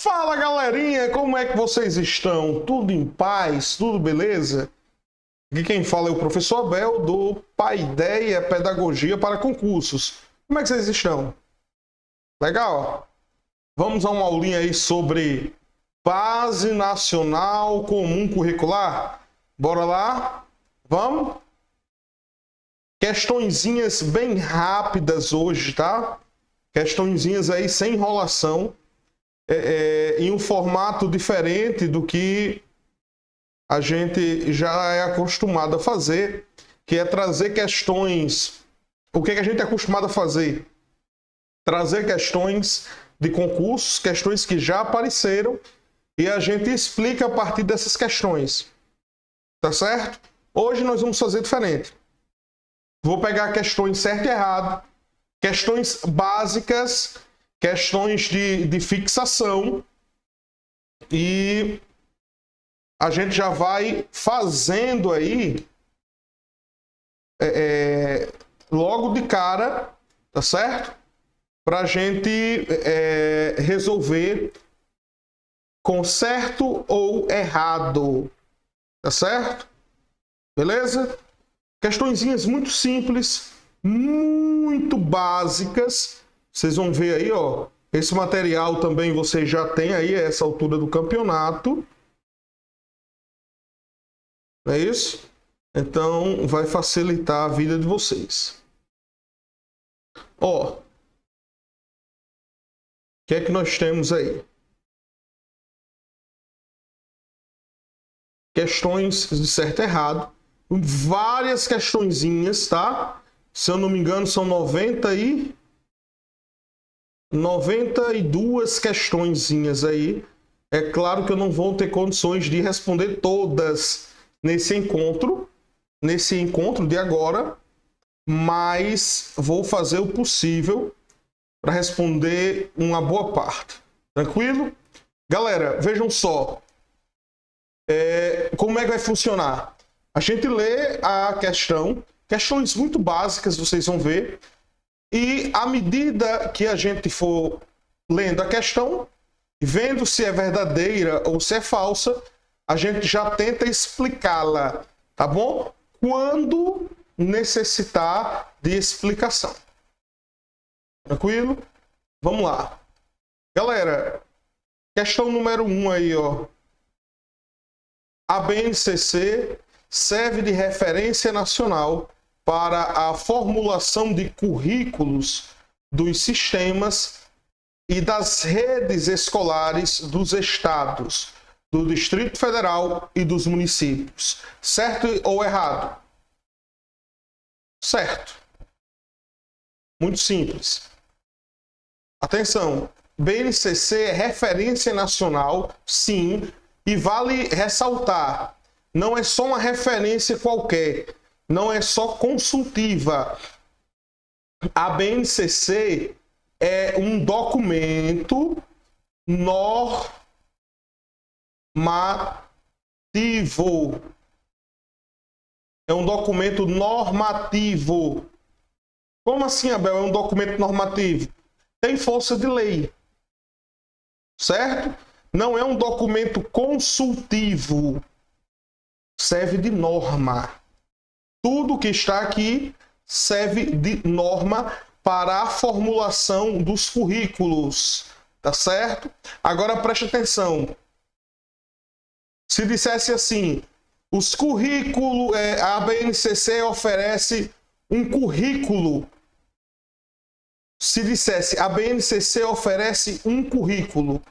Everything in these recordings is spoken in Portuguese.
Fala, galerinha, como é que vocês estão? Tudo em paz? Tudo beleza? Aqui quem fala é o professor Abel do Paideia Pedagogia para Concursos. Como é que vocês estão? Legal? Vamos a uma aulinha aí sobre Base Nacional Comum Curricular? Bora lá? Vamos? Questõezinhas bem rápidas hoje, tá? Questõezinhas aí sem enrolação. Em um formato diferente do que a gente já é acostumado a fazer, que é trazer questões. O que a gente é acostumado a fazer? Trazer questões de concursos, questões que já apareceram, e a gente explica a partir dessas questões. Tá certo? Hoje nós vamos fazer diferente. Vou pegar questões certo e errado, questões básicas, questões de fixação, e a gente já vai fazendo aí logo de cara, tá certo? Para a gente resolver com certo ou errado, tá certo? Beleza? Questõezinhas muito simples, muito básicas. Vocês vão ver aí, ó. Esse material também vocês já têm aí a essa altura do campeonato. Não é isso? Então, vai facilitar a vida de vocês. Ó. O que é que nós temos aí? Questões de certo e errado. Várias questõezinhas, tá? Se eu não me engano, são 92 questõezinhas aí. É claro que eu não vou ter condições de responder todas nesse encontro de agora, mas vou fazer o possível para responder uma boa parte. Tranquilo? Galera, vejam só. Como é que vai funcionar? A gente lê a questão, questões muito básicas, vocês vão ver. E à medida que a gente for lendo a questão, vendo se é verdadeira ou se é falsa, a gente já tenta explicá-la, tá bom? Quando necessitar de explicação. Tranquilo? Vamos lá. Galera, questão número 1 aí, ó. A BNCC serve de referência nacional para a formulação de currículos dos sistemas e das redes escolares dos estados, do Distrito Federal e dos municípios. Certo ou errado? Certo. Muito simples. Atenção, BNCC é referência nacional, sim, e vale ressaltar, não é só uma referência qualquer, não é só consultiva. A BNCC é um documento normativo. É um documento normativo. Como assim, Abel? É um documento normativo? Tem força de lei. Certo? Não é um documento consultivo. Serve de norma. Tudo que está aqui serve de norma para a formulação dos currículos. Tá certo? Agora preste atenção. Se dissesse assim, os currículos, a BNCC oferece um currículo. Se dissesse, a BNCC oferece um currículo,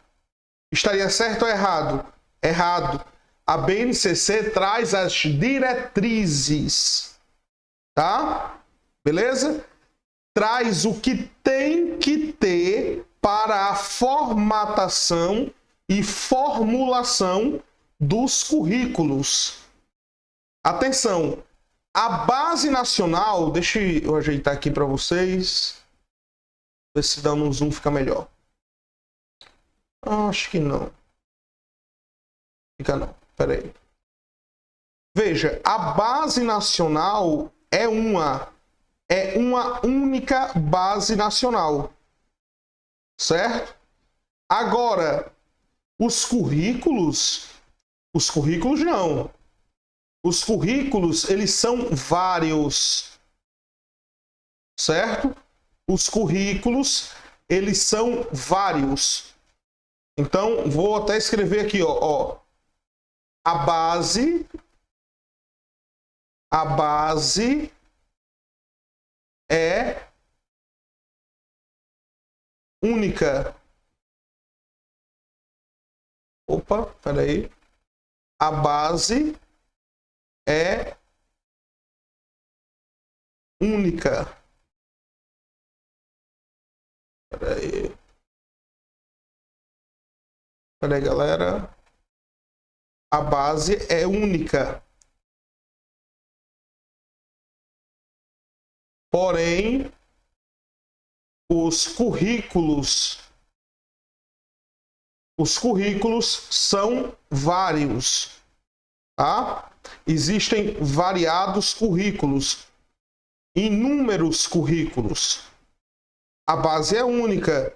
estaria certo ou errado? Errado. A BNCC traz as diretrizes, tá? Beleza? Traz o que tem que ter para a formatação e formulação dos currículos. Atenção, a base nacional, deixa eu ajeitar aqui para vocês, ver se dando um zoom fica melhor. Acho que não. Fica não. Espera aí. Veja, a base nacional é uma única base nacional. Certo? Agora, Os currículos não. Os currículos, eles são vários, certo? Os currículos, eles são vários. Então, vou até escrever aqui, ó. A base é única. Opa, peraí. A base é única. Peraí, galera. A base é única. Porém, os currículos são vários, tá? Existem variados currículos, inúmeros currículos. A base é única,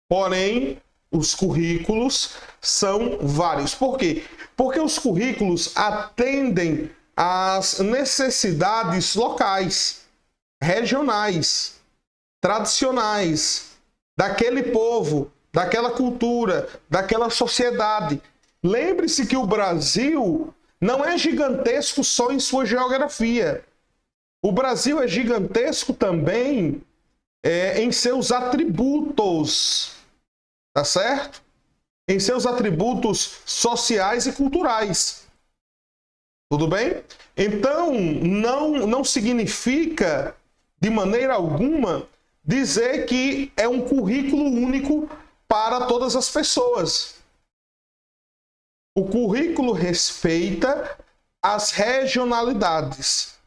porém, os currículos são vários. Por quê? Porque os currículos atendem às necessidades locais, regionais, tradicionais, daquele povo, daquela cultura, daquela sociedade. Lembre-se que o Brasil não é gigantesco só em sua geografia. O Brasil é gigantesco também em seus atributos, tá certo? Em seus atributos sociais e culturais. Tudo bem? Então, não significa, de maneira alguma, dizer que é um currículo único para todas as pessoas. O currículo respeita as regionalidades.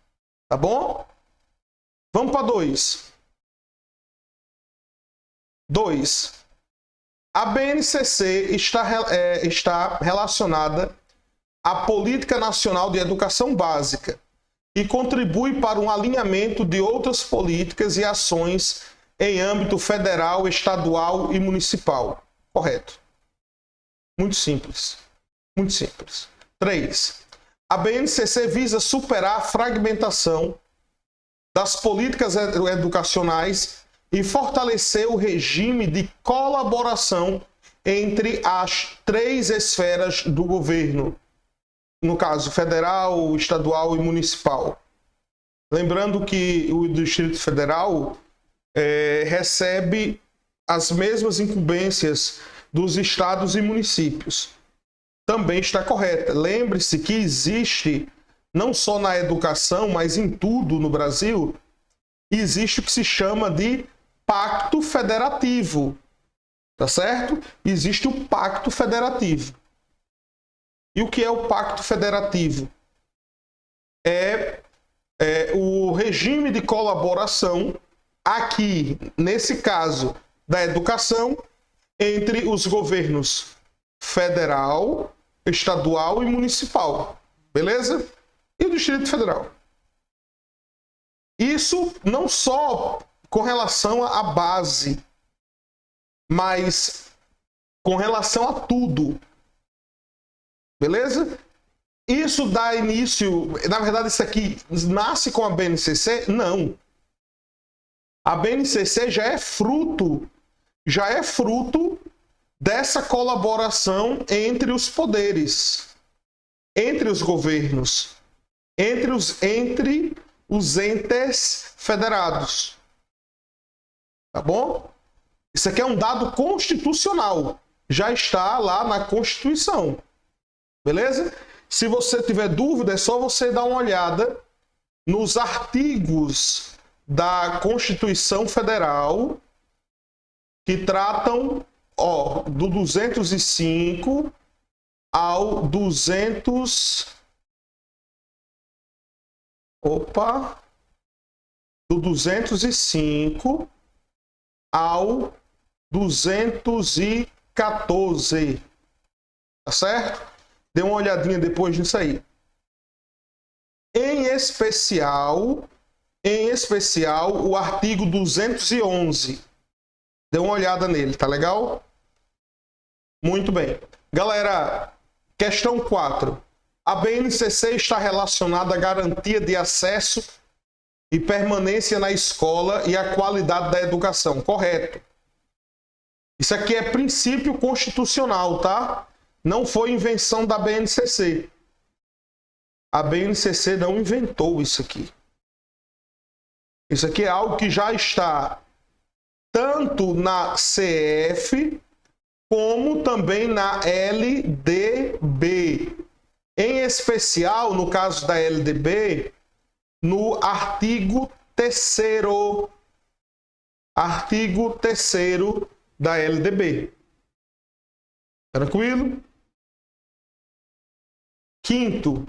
Tá bom? Vamos para 2. 2. A BNCC está relacionada à Política Nacional de Educação Básica e contribui para um alinhamento de outras políticas e ações em âmbito federal, estadual e municipal. Correto. Muito simples. Muito simples. 3. A BNCC visa superar a fragmentação das políticas educacionais e fortalecer o regime de colaboração entre as 3 esferas do governo, no caso federal, estadual e municipal. Lembrando que o Distrito Federal recebe as mesmas incumbências dos estados e municípios. Também está correta. Lembre-se que existe, não só na educação, mas em tudo no Brasil, existe o que se chama de pacto federativo. Tá certo? Existe o pacto federativo. E o que é o pacto federativo? É o regime de colaboração, aqui, nesse caso, da educação, entre os governos federal, estadual e municipal. Beleza? E o Distrito Federal. Isso não só com relação à base, mas com relação a tudo. Beleza? Isso dá início... Na verdade, isso aqui nasce com a BNCC? Não. A BNCC já é fruto dessa colaboração entre os poderes, entre os governos, entre os entes federados. Tá bom? Isso aqui é um dado constitucional. Já está lá na Constituição. Beleza? Se você tiver dúvida, é só você dar uma olhada nos artigos da Constituição Federal que tratam do 205 ao 200... do 205 ao 214. Tá certo? Dê uma olhadinha depois nisso aí. Em especial, o artigo 211. Dê uma olhada nele, tá legal? Muito bem. Galera, questão 4. A BNCC está relacionada à garantia de acesso e permanência na escola e à qualidade da educação. Correto. Isso aqui é princípio constitucional, tá? Não foi invenção da BNCC. A BNCC não inventou isso aqui. Isso aqui é algo que já está tanto na CF como também na LDB. Em especial, no caso da LDB, no artigo 3º. Artigo 3º da LDB. Tranquilo? Quinto,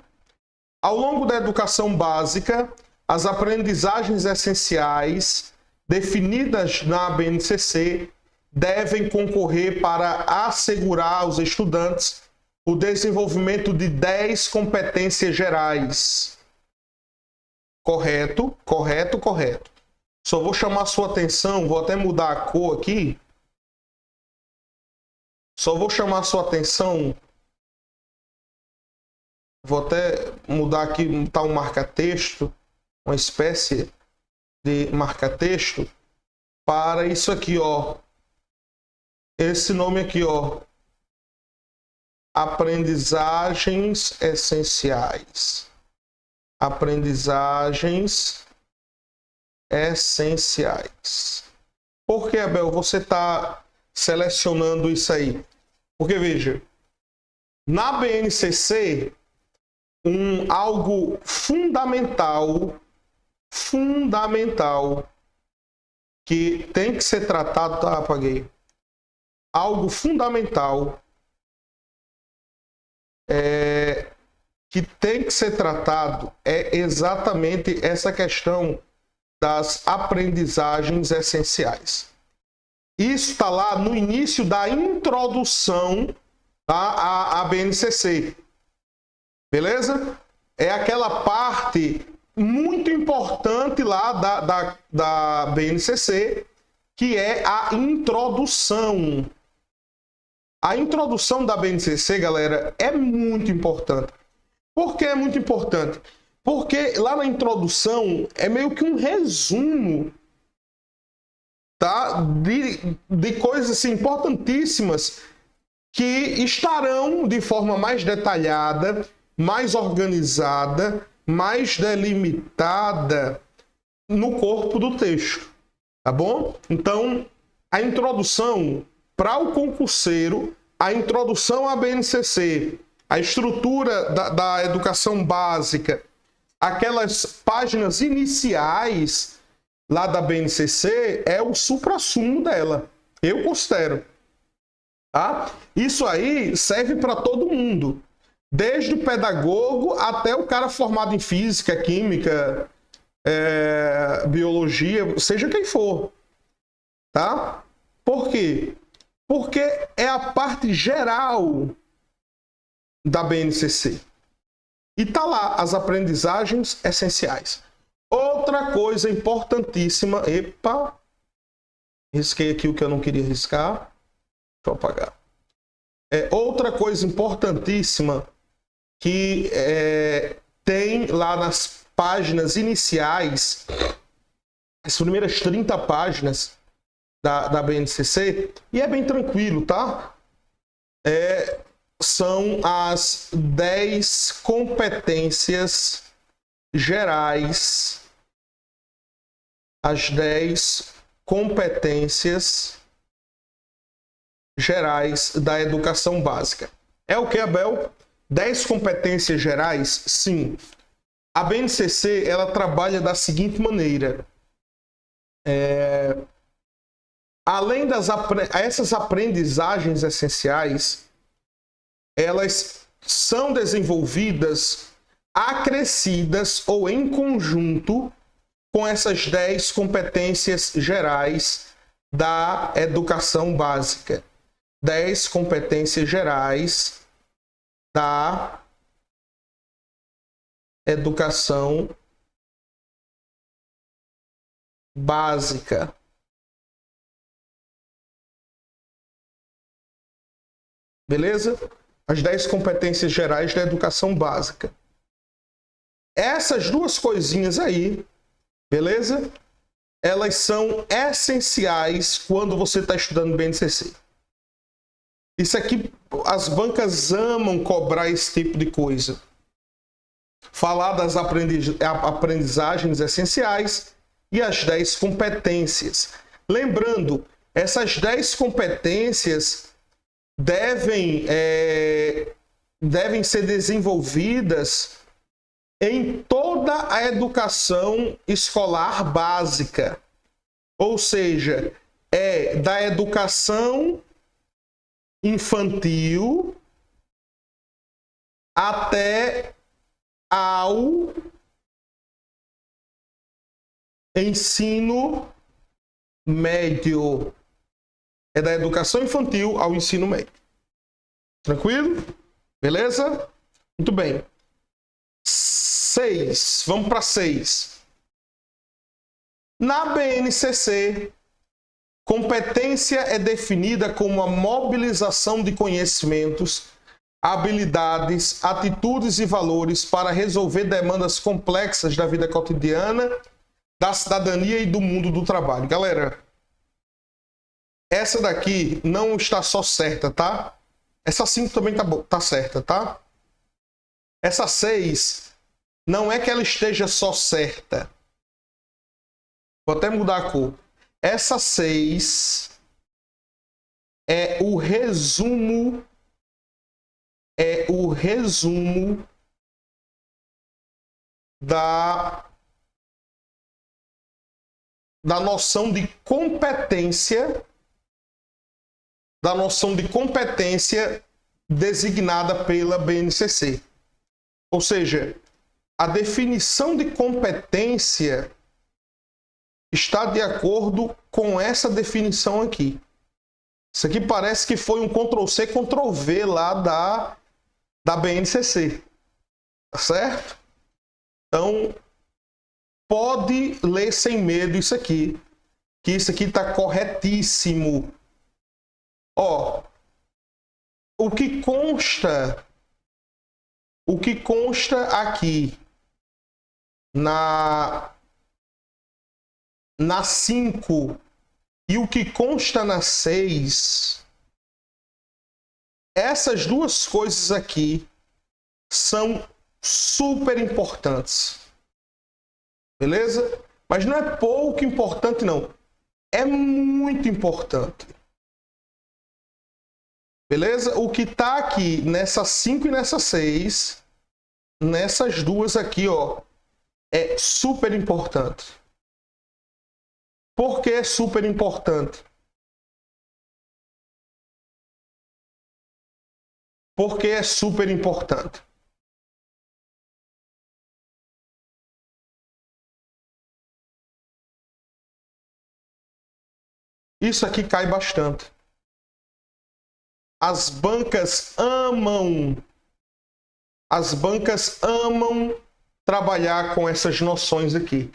ao longo da educação básica, as aprendizagens essenciais definidas na BNCC devem concorrer para assegurar aos estudantes o desenvolvimento de 10 competências gerais. Correto, correto, correto. Só vou chamar a sua atenção, vou até mudar a cor aqui. Só vou chamar a sua atenção. Vou até mudar aqui, botar um marca-texto, uma espécie de marca-texto para isso aqui, ó. Esse nome aqui, ó. Aprendizagens essenciais. Aprendizagens essenciais. Por que, Abel, você está selecionando isso aí? Porque, veja, na BNCC, algo fundamental que tem que ser tratado, tá, apaguei. Algo fundamental que tem que ser tratado é exatamente essa questão das aprendizagens essenciais. Isso está lá no início da introdução à BNCC. Beleza? É aquela parte muito importante lá da BNCC, que é a introdução. A introdução da BNCC, galera, é muito importante. Por que é muito importante? Porque lá na introdução é meio que um resumo, tá? de coisas assim, importantíssimas que estarão de forma mais detalhada, mais organizada, mais delimitada no corpo do texto, tá bom? Então, a introdução para o concurseiro, a introdução à BNCC, a estrutura da educação básica, aquelas páginas iniciais lá da BNCC é o suprassumo dela, eu considero. Tá? Isso aí serve para todo mundo, desde o pedagogo até o cara formado em física, química, biologia, seja quem for. Tá? Por quê? Porque é a parte geral da BNCC. E tá lá as aprendizagens essenciais. Outra coisa importantíssima, epa, risquei aqui o que eu não queria riscar. Deixa eu apagar. Outra coisa importantíssima que tem lá nas páginas iniciais, as primeiras 30 páginas da BNCC, e é bem tranquilo, tá? São as 10 competências gerais. As 10 competências gerais da educação básica. É o que, Abel? 10 competências gerais? Sim. A BNCC, ela trabalha da seguinte maneira. Além essas aprendizagens essenciais, elas são desenvolvidas, acrescidas ou em conjunto com essas 10 competências gerais da educação básica. 10 competências gerais da educação básica. Beleza? As 10 competências gerais da educação básica. Essas duas coisinhas aí, beleza? Elas são essenciais quando você está estudando BNCC. Isso aqui, as bancas amam cobrar esse tipo de coisa. Falar das aprendizagens essenciais e as 10 competências. Lembrando, essas 10 competências devem ser desenvolvidas em toda a educação escolar básica. Ou seja, da educação infantil até ao ensino médio. É da educação infantil ao ensino médio. Tranquilo? Beleza? Muito bem. 6. Vamos para 6. Na BNCC, competência é definida como a mobilização de conhecimentos, habilidades, atitudes e valores para resolver demandas complexas da vida cotidiana, da cidadania e do mundo do trabalho. Galera, essa daqui não está só certa, tá? Essa 5 também tá certa, tá? Essa 6, não é que ela esteja só certa. Vou até mudar a cor. Essa 6 é o resumo da noção de competência, designada pela BNCC. Ou seja, a definição de competência está de acordo com essa definição aqui. Isso aqui parece que foi um Ctrl+C, Ctrl+V lá da BNCC. Tá certo? Então, pode ler sem medo isso aqui, que isso aqui está corretíssimo. Ó, o que consta aqui na 5 e o que consta na 6, essas duas coisas aqui são super importantes. Beleza? Mas não é pouco importante, não. É muito importante. Beleza? O que está aqui nessa 5 e nessa 6, nessas duas aqui, ó, é super importante. Por que é super importante? Porque é super importante. Isso aqui cai bastante. As bancas amam trabalhar com essas noções aqui.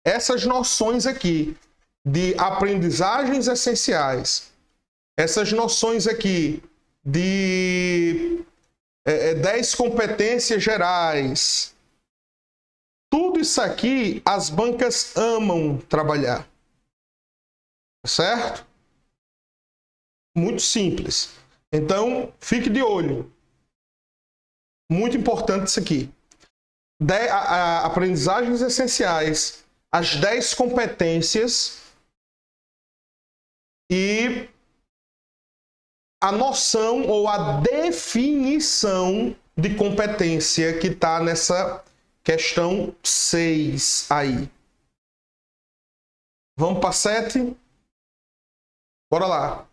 Essas noções aqui de aprendizagens essenciais, essas noções aqui de 10 competências gerais, tudo isso aqui as bancas amam trabalhar. Certo? Muito simples. Então, fique de olho. Muito importante isso aqui. Aprendizagens essenciais, as 10 competências e a noção ou a definição de competência que está nessa questão 6 aí. Vamos para 7? Bora lá.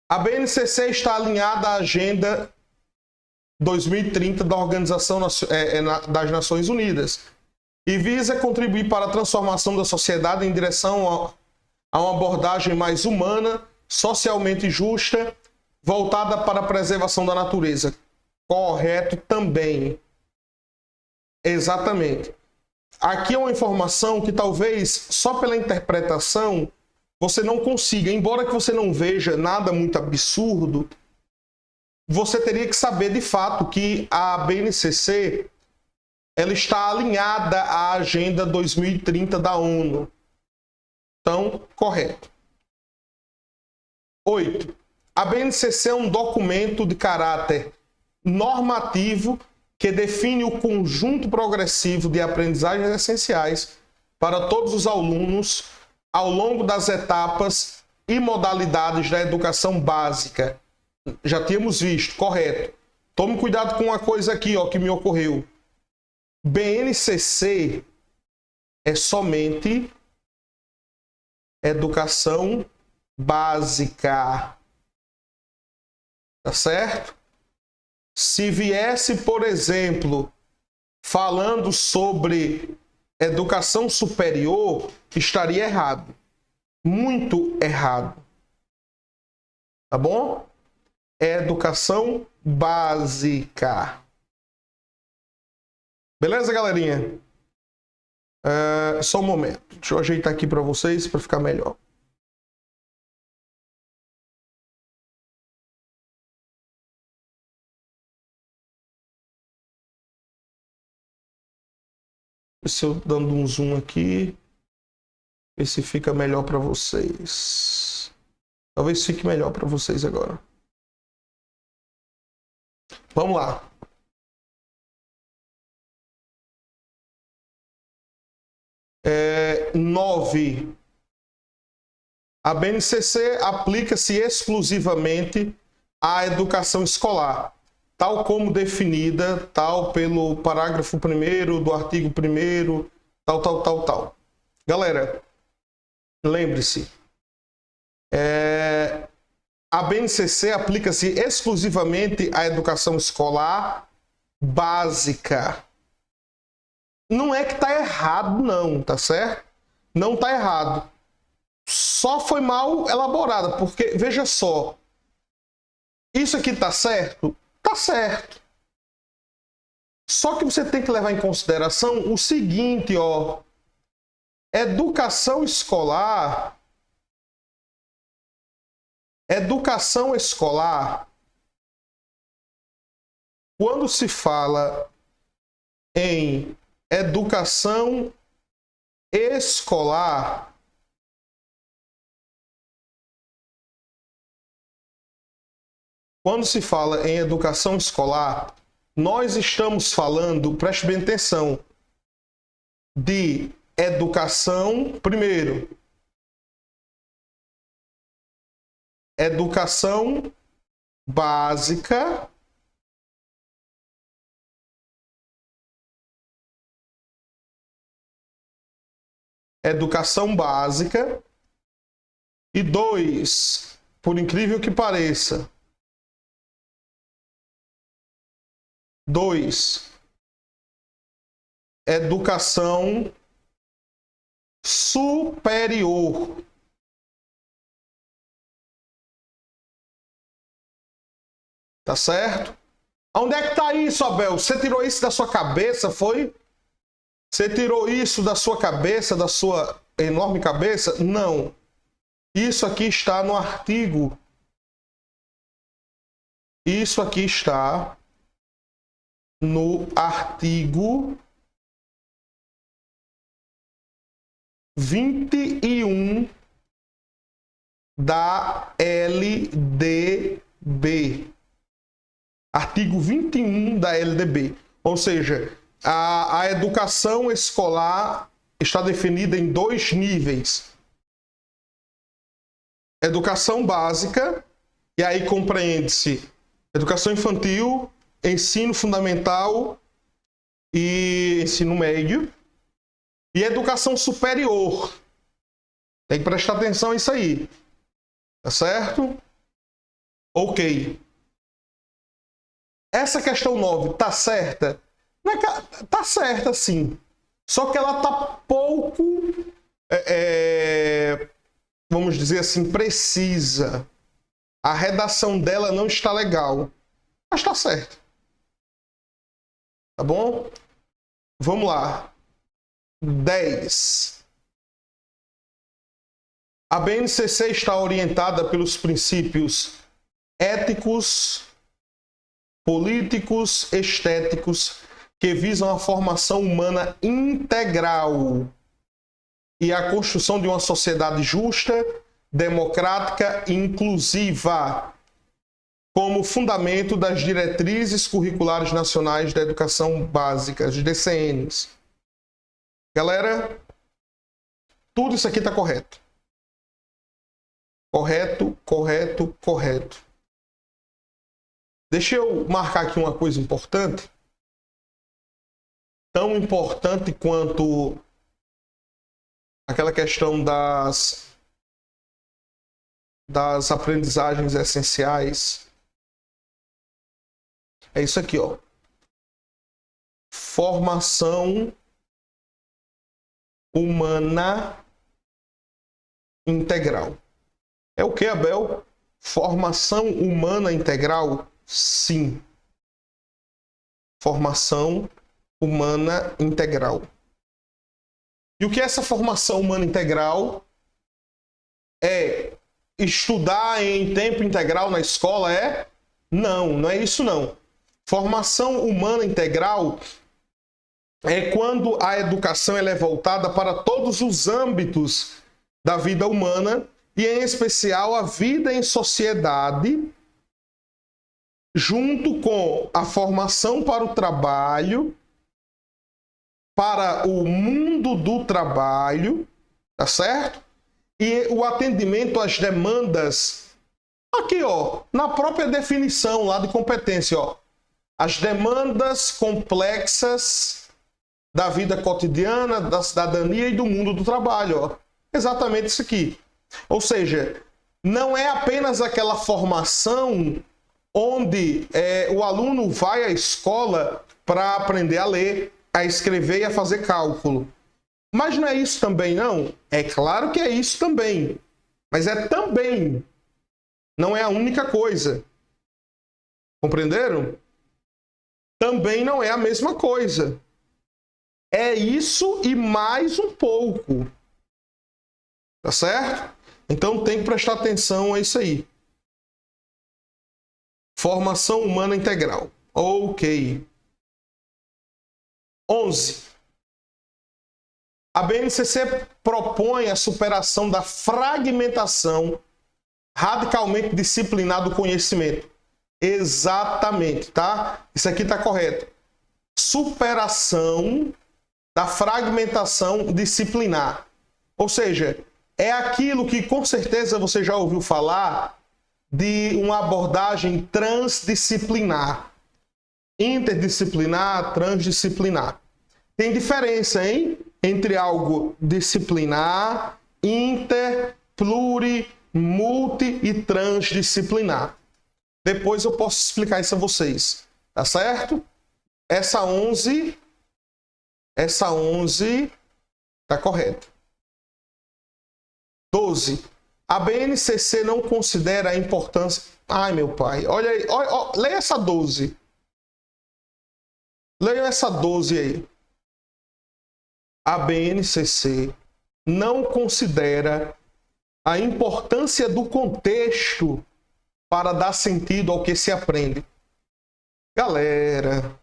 A BNCC está alinhada à Agenda 2030 da Organização das Nações Unidas e visa contribuir para a transformação da sociedade em direção a uma abordagem mais humana, socialmente justa, voltada para a preservação da natureza. Correto também. Exatamente. Aqui é uma informação que talvez só pela interpretação você não consiga, embora que você não veja nada muito absurdo, você teria que saber de fato que a BNCC ela está alinhada à Agenda 2030 da ONU. Então, correto. 8. A BNCC é um documento de caráter normativo que define o conjunto progressivo de aprendizagens essenciais para todos os alunos ao longo das etapas e modalidades da educação básica. Já tínhamos visto, correto. Tome cuidado com uma coisa aqui, ó, que me ocorreu. BNCC é somente educação básica. Tá certo? Se viesse, por exemplo, falando sobre educação superior, estaria errado. Muito errado. Tá bom? É educação básica. Beleza, galerinha? Só um momento. Deixa eu ajeitar aqui para vocês para ficar melhor. Se eu dando um zoom aqui, ver se fica melhor para vocês. Talvez fique melhor para vocês agora. Vamos lá. Nove. A BNCC aplica-se exclusivamente à educação escolar, tal como definida, tal pelo parágrafo 1º do artigo 1º, tal. Galera, lembre-se, a BNCC aplica-se exclusivamente à educação escolar básica. Não é que tá errado, não, tá certo? Não tá errado. Só foi mal elaborada, porque, veja só, isso aqui tá certo? Tá certo. Só que você tem que levar em consideração o seguinte, ó. Educação escolar, quando se fala em educação escolar, nós estamos falando, preste bem atenção, de educação, primeiro, educação básica, e 2, por incrível que pareça, 2, educação superior. Tá certo? Onde é que tá isso, Abel? Você tirou isso da sua cabeça, foi? Você tirou isso da sua cabeça, da sua enorme cabeça? Não. Isso aqui está no artigo. Isso aqui está no artigo 21 da LDB. Artigo 21 da LDB. Ou seja, a educação escolar está definida em 2 níveis. Educação básica, e aí compreende-se educação infantil, ensino fundamental e ensino médio, e educação superior. Tem que prestar atenção a isso aí. Tá certo? Ok. Essa questão 9 tá certa? Tá certa, sim. Só que ela tá pouco, vamos dizer assim, precisa. A redação dela não está legal. Mas tá certo. Tá bom? Vamos lá. 10. A BNCC está orientada pelos princípios éticos, políticos, estéticos, que visam a formação humana integral e a construção de uma sociedade justa, democrática e inclusiva, como fundamento das diretrizes curriculares nacionais da educação básica, as DCNs. Galera, tudo isso aqui está correto. Correto, correto, correto. Deixa eu marcar aqui uma coisa importante. Tão importante quanto aquela questão das aprendizagens essenciais. É isso aqui, ó. Formação humana integral. É o que, Abel? Formação humana integral? Sim. Formação humana integral. E o que é essa formação humana integral? É estudar em tempo integral na escola? Não, não é isso não. Formação humana integral é quando a educação ela é voltada para todos os âmbitos da vida humana e, em especial, a vida em sociedade, junto com a formação para o trabalho, para o mundo do trabalho, tá certo? E o atendimento às demandas, aqui, ó, na própria definição lá de competência, ó, as demandas complexas da vida cotidiana, da cidadania e do mundo do trabalho, ó. Exatamente isso aqui. Ou seja, não é apenas aquela formação onde o aluno vai à escola para aprender a ler, a escrever e a fazer cálculo. Mas não é isso também, não? É claro que é isso também. Mas é também. Não é a única coisa. Compreenderam? Também não é a mesma coisa. É isso e mais um pouco. Tá certo? Então tem que prestar atenção a isso aí. Formação humana integral. Ok. 11. A BNCC propõe a superação da fragmentação radicalmente disciplinar do conhecimento. Exatamente, tá? Isso aqui está correto. Superação da fragmentação disciplinar. Ou seja, é aquilo que com certeza você já ouviu falar de uma abordagem transdisciplinar. Interdisciplinar, transdisciplinar. Tem diferença, hein? Entre algo disciplinar, inter, pluri, multi e transdisciplinar. Depois eu posso explicar isso a vocês, tá certo? Essa 11 tá correta. 12. A BNCC não considera a importância... Ai, meu pai, olha aí, olha, leia essa 12. Leia essa 12 aí. A BNCC não considera a importância do contexto para dar sentido ao que se aprende. Galera.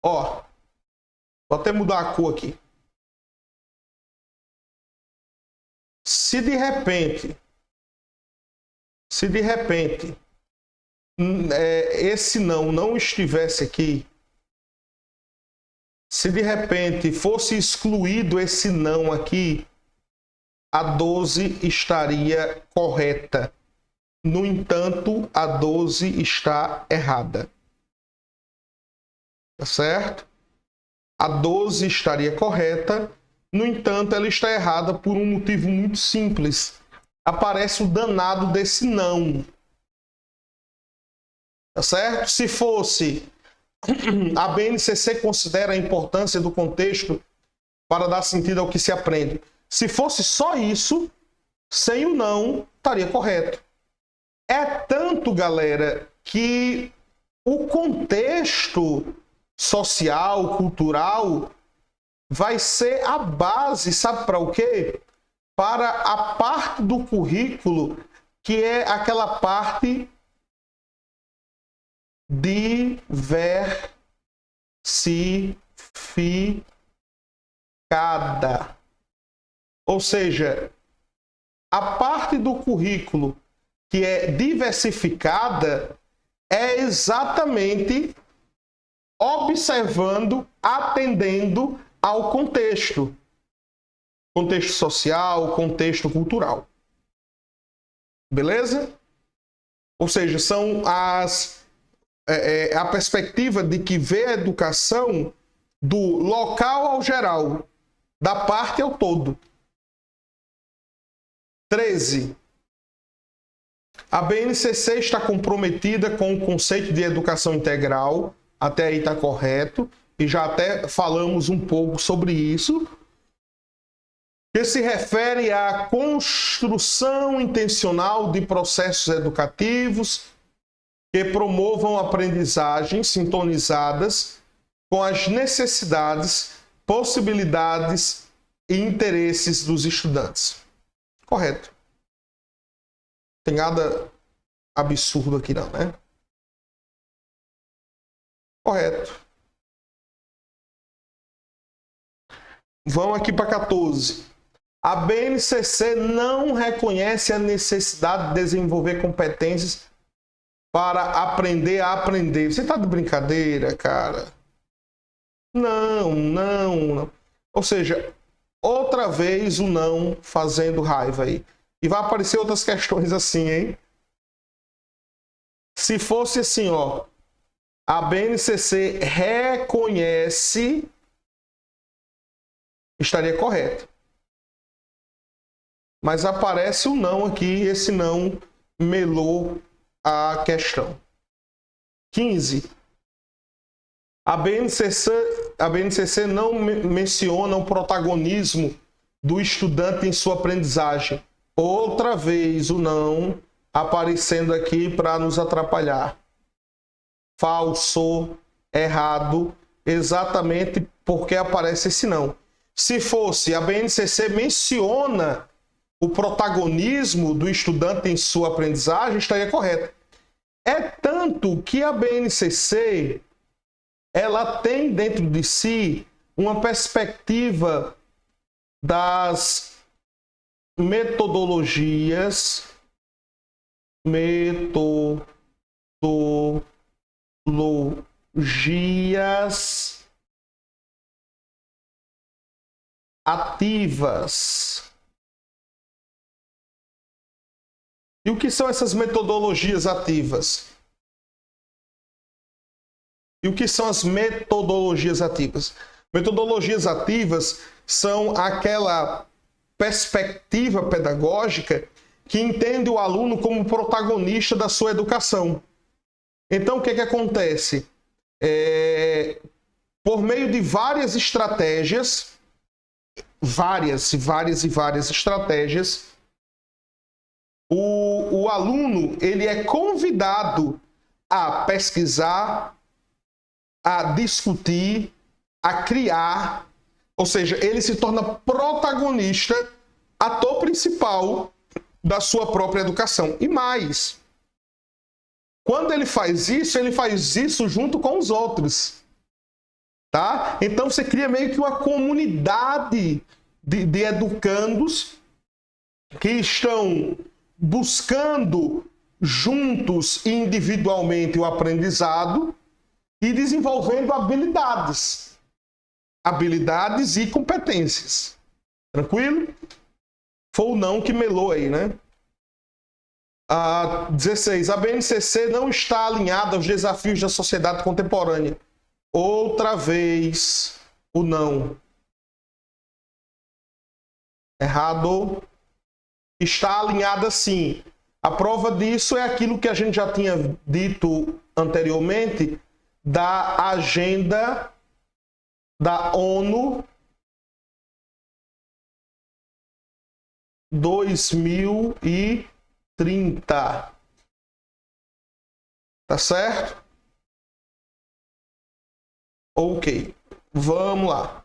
Ó, vou até mudar a cor aqui. Se de repente esse não estivesse aqui, se de repente fosse excluído esse não aqui, a 12 estaria correta. No entanto, a 12 está errada. Tá certo? A 12 estaria correta. No entanto, ela está errada por um motivo muito simples. Aparece o danado desse não. Tá certo? Se fosse a BNCC considera a importância do contexto para dar sentido ao que se aprende. Se fosse só isso, sem o não, estaria correto. É tanto, galera, que o contexto social, cultural, vai ser a base, sabe para o quê? Para a parte do currículo que é aquela parte diversificada. Ou seja, a parte do currículo que é diversificada é exatamente observando, atendendo ao contexto social, contexto cultural. Beleza? Ou seja, são a perspectiva de que vê a educação do local ao geral, da parte ao todo. 13. A BNCC está comprometida com o conceito de educação integral, até aí está correto, e já até falamos um pouco sobre isso, que se refere à construção intencional de processos educativos que promovam aprendizagens sintonizadas com as necessidades, possibilidades e interesses dos estudantes. Correto. Não tem nada absurdo aqui não, né? Correto. Vamos aqui para 14. A BNCC não reconhece a necessidade de desenvolver competências para aprender a aprender. Você está de brincadeira, cara? Não. Ou seja, outra vez o não fazendo raiva aí. E vai aparecer outras questões assim, hein? Se fosse assim, ó, a BNCC reconhece, estaria correto. Mas aparece o não aqui, esse não melou a questão. 15. A BNCC não menciona o protagonismo do estudante em sua aprendizagem. Outra vez o não aparecendo aqui para nos atrapalhar. Falso, errado, exatamente porque aparece esse não. Se fosse, a BNCC menciona o protagonismo do estudante em sua aprendizagem, estaria correto. É tanto que a BNCC ela tem dentro de si uma perspectiva das metodologias ativas. E o que são essas metodologias ativas? E o que são as metodologias ativas? Metodologias ativas são aquela perspectiva pedagógica que entende o aluno como protagonista da sua educação. Então, o que acontece? Por meio de várias estratégias, várias estratégias, o aluno ele é convidado a pesquisar, a discutir, a criar, ou seja, ele se torna protagonista, ator principal da sua própria educação. E mais, quando ele faz isso junto com os outros. Tá? Então você cria meio que uma comunidade de educandos que estão buscando juntos individualmente o aprendizado e desenvolvendo habilidades e competências. Tranquilo? Foi o não que melou aí, né? 16. A BNCC não está alinhada aos desafios da sociedade contemporânea. Outra vez o não. Errado. Está alinhada sim. A prova disso é aquilo que a gente já tinha dito anteriormente da agenda da ONU 2030. Tá certo? Ok. Vamos lá.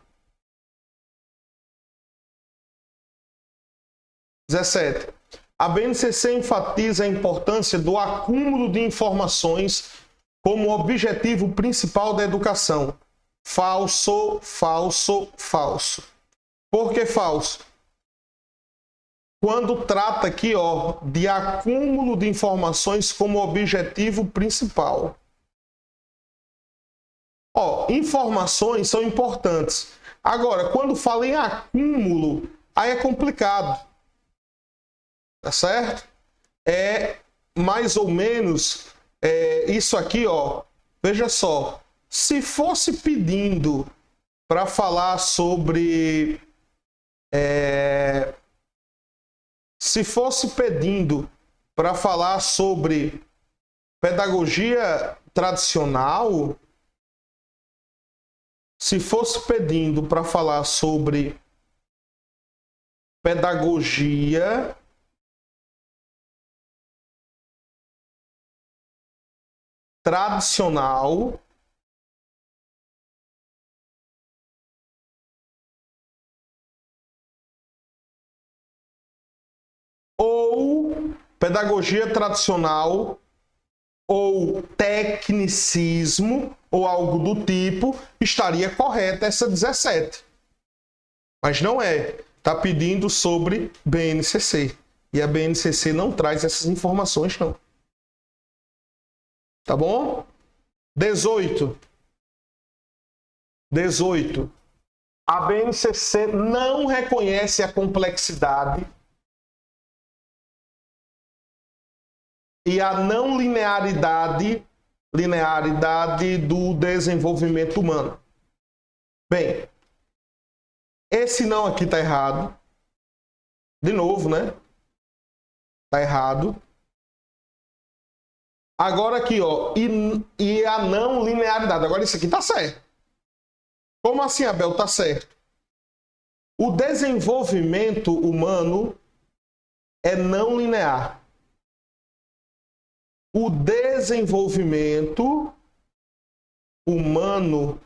17. A BNCC enfatiza a importância do acúmulo de informações como objetivo principal da educação. Falso, falso, falso. Por que falso? Quando trata aqui, ó, de acúmulo de informações como objetivo principal. Ó, informações são importantes. Agora, quando fala em acúmulo, aí é complicado. Tá certo? É mais ou menos isso aqui, ó. Veja só. Se fosse pedindo para falar sobre... se fosse pedindo para falar sobre pedagogia tradicional, se fosse pedindo para falar sobre pedagogia tradicional, ou pedagogia tradicional, ou tecnicismo, ou algo do tipo, estaria correta essa 17. Mas não é. Está pedindo sobre BNCC. E a BNCC não traz essas informações, não. Tá bom? 18. A BNCC não reconhece a complexidade e a não linearidade do desenvolvimento humano. Bem, esse não aqui está errado. De novo, né? Está errado. Agora aqui, ó, e a não linearidade. Agora isso aqui está certo. Como assim, Abel? Está certo. O desenvolvimento humano é não linear. O desenvolvimento humano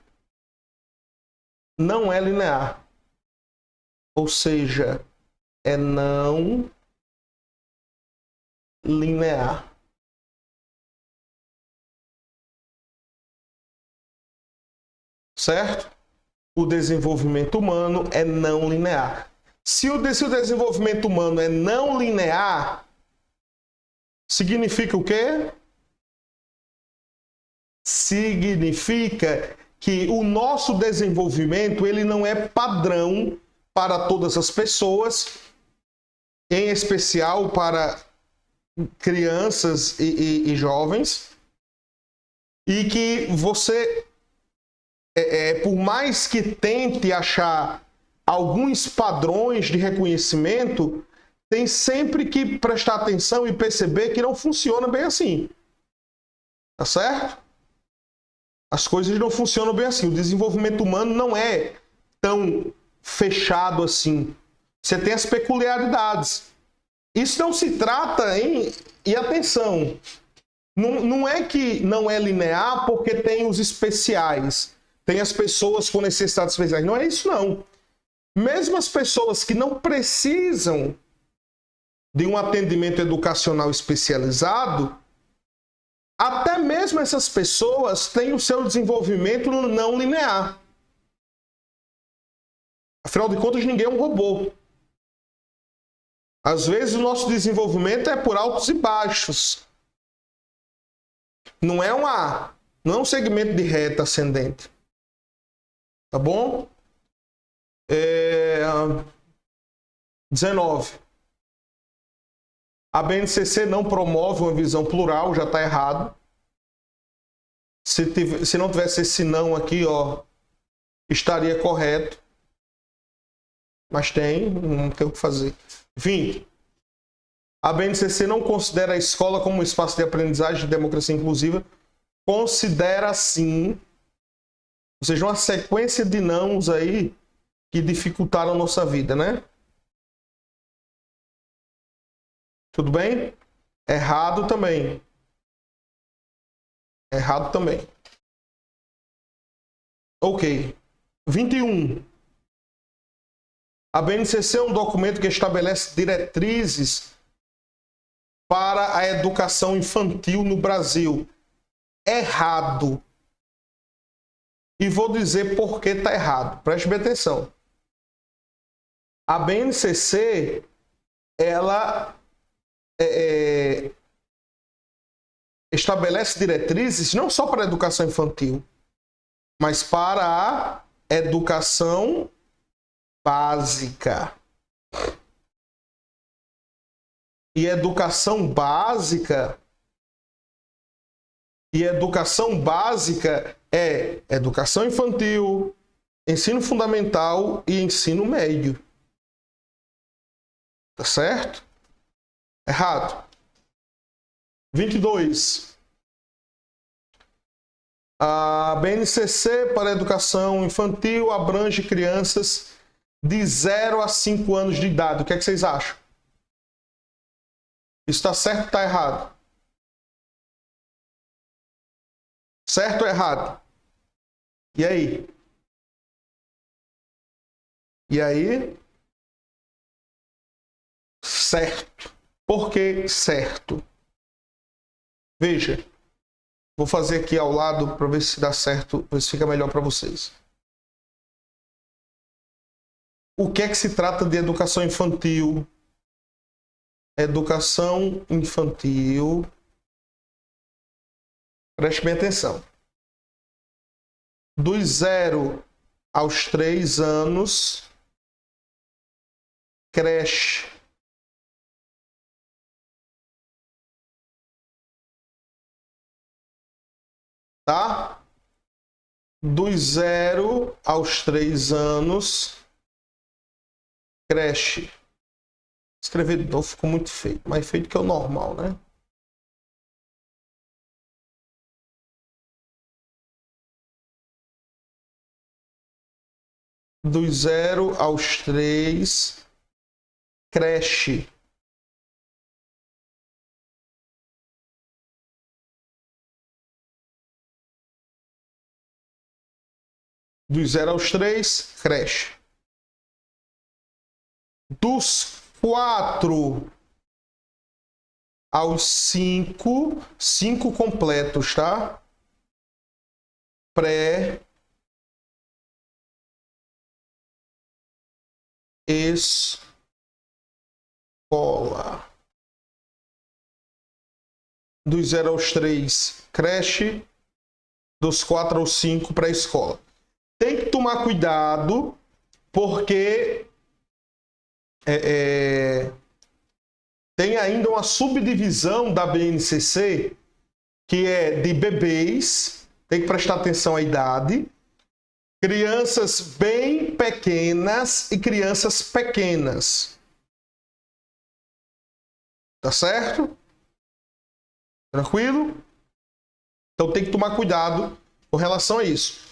não é linear. Ou seja, é não linear. Certo? O desenvolvimento humano é não linear. Se o desenvolvimento humano é não linear, significa o quê? Significa que o nosso desenvolvimento ele não é padrão para todas as pessoas, em especial para crianças e jovens, e que você, por mais que tente achar alguns padrões de reconhecimento, tem sempre que prestar atenção e perceber que não funciona bem assim. Tá certo? As coisas não funcionam bem assim. O desenvolvimento humano não é tão fechado assim. Você tem as peculiaridades. Isso não se trata em... E atenção, não é que não é linear porque tem os especiais. Tem as pessoas com necessidades especiais. Não é isso, não. Mesmo as pessoas que não precisam de um atendimento educacional especializado, até mesmo essas pessoas têm o seu desenvolvimento não linear. Afinal de contas, ninguém é um robô. Às vezes, o nosso desenvolvimento é por altos e baixos. Não é um segmento de reta ascendente. Tá bom? 19. A BNCC não promove uma visão plural, já está errado. Se não tivesse esse não aqui, ó, estaria correto. Mas não tem o que fazer. 20. A BNCC não considera a escola como um espaço de aprendizagem de democracia inclusiva. Considera sim. Ou seja, uma sequência de nãos aí que dificultaram a nossa vida, né? Tudo bem? Errado também. Errado também. Ok. 21. A BNCC é um documento que estabelece diretrizes para a educação infantil no Brasil. errado. E vou dizer por que está errado. Preste bem atenção. A BNCC, ela estabelece diretrizes não só para a educação infantil, mas para a educação básica. E educação básica é educação infantil, ensino fundamental e ensino médio. Tá certo? Errado. 22. A BNCC para a educação infantil abrange crianças de 0 a 5 anos de idade. O que é que vocês acham? Isso está certo ou está errado? Certo ou errado? E aí? E aí? Certo. Por que certo? Veja. Vou fazer aqui ao lado para ver se dá certo, ver se fica melhor para vocês. O que é que se trata de educação infantil? Educação infantil. Preste bem atenção. Dos 0 aos 3 anos, creche. Tá? Dos 0 aos 3 anos, creche. Escrever de novo ficou muito feio, mais feio que o normal, né? Dos 0 aos 3, creche. Dos 0 aos 3, creche. Dos 4 aos 5, 5 completos, tá? Pré-escola. Dos 0 aos 3, creche. Dos 4 aos 5, pré-escola. Tem que tomar cuidado, porque tem ainda uma subdivisão da BNCC, que é de bebês, tem que prestar atenção à idade, crianças bem pequenas e crianças pequenas. Tá certo? Tranquilo? Então tem que tomar cuidado com relação a isso.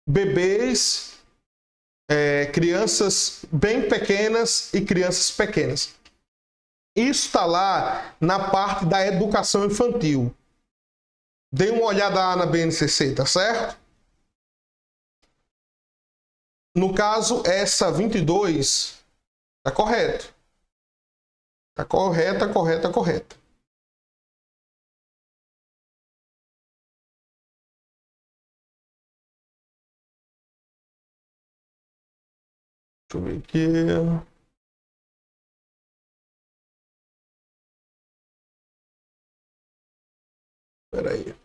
Bebês, crianças bem pequenas e crianças pequenas. Isso está lá na parte da educação infantil. Dê uma olhada lá na BNCC, tá certo? No caso, essa 22 tá correto. Tá correta, correta, correta. Deixa eu ver aqui. Espera aí.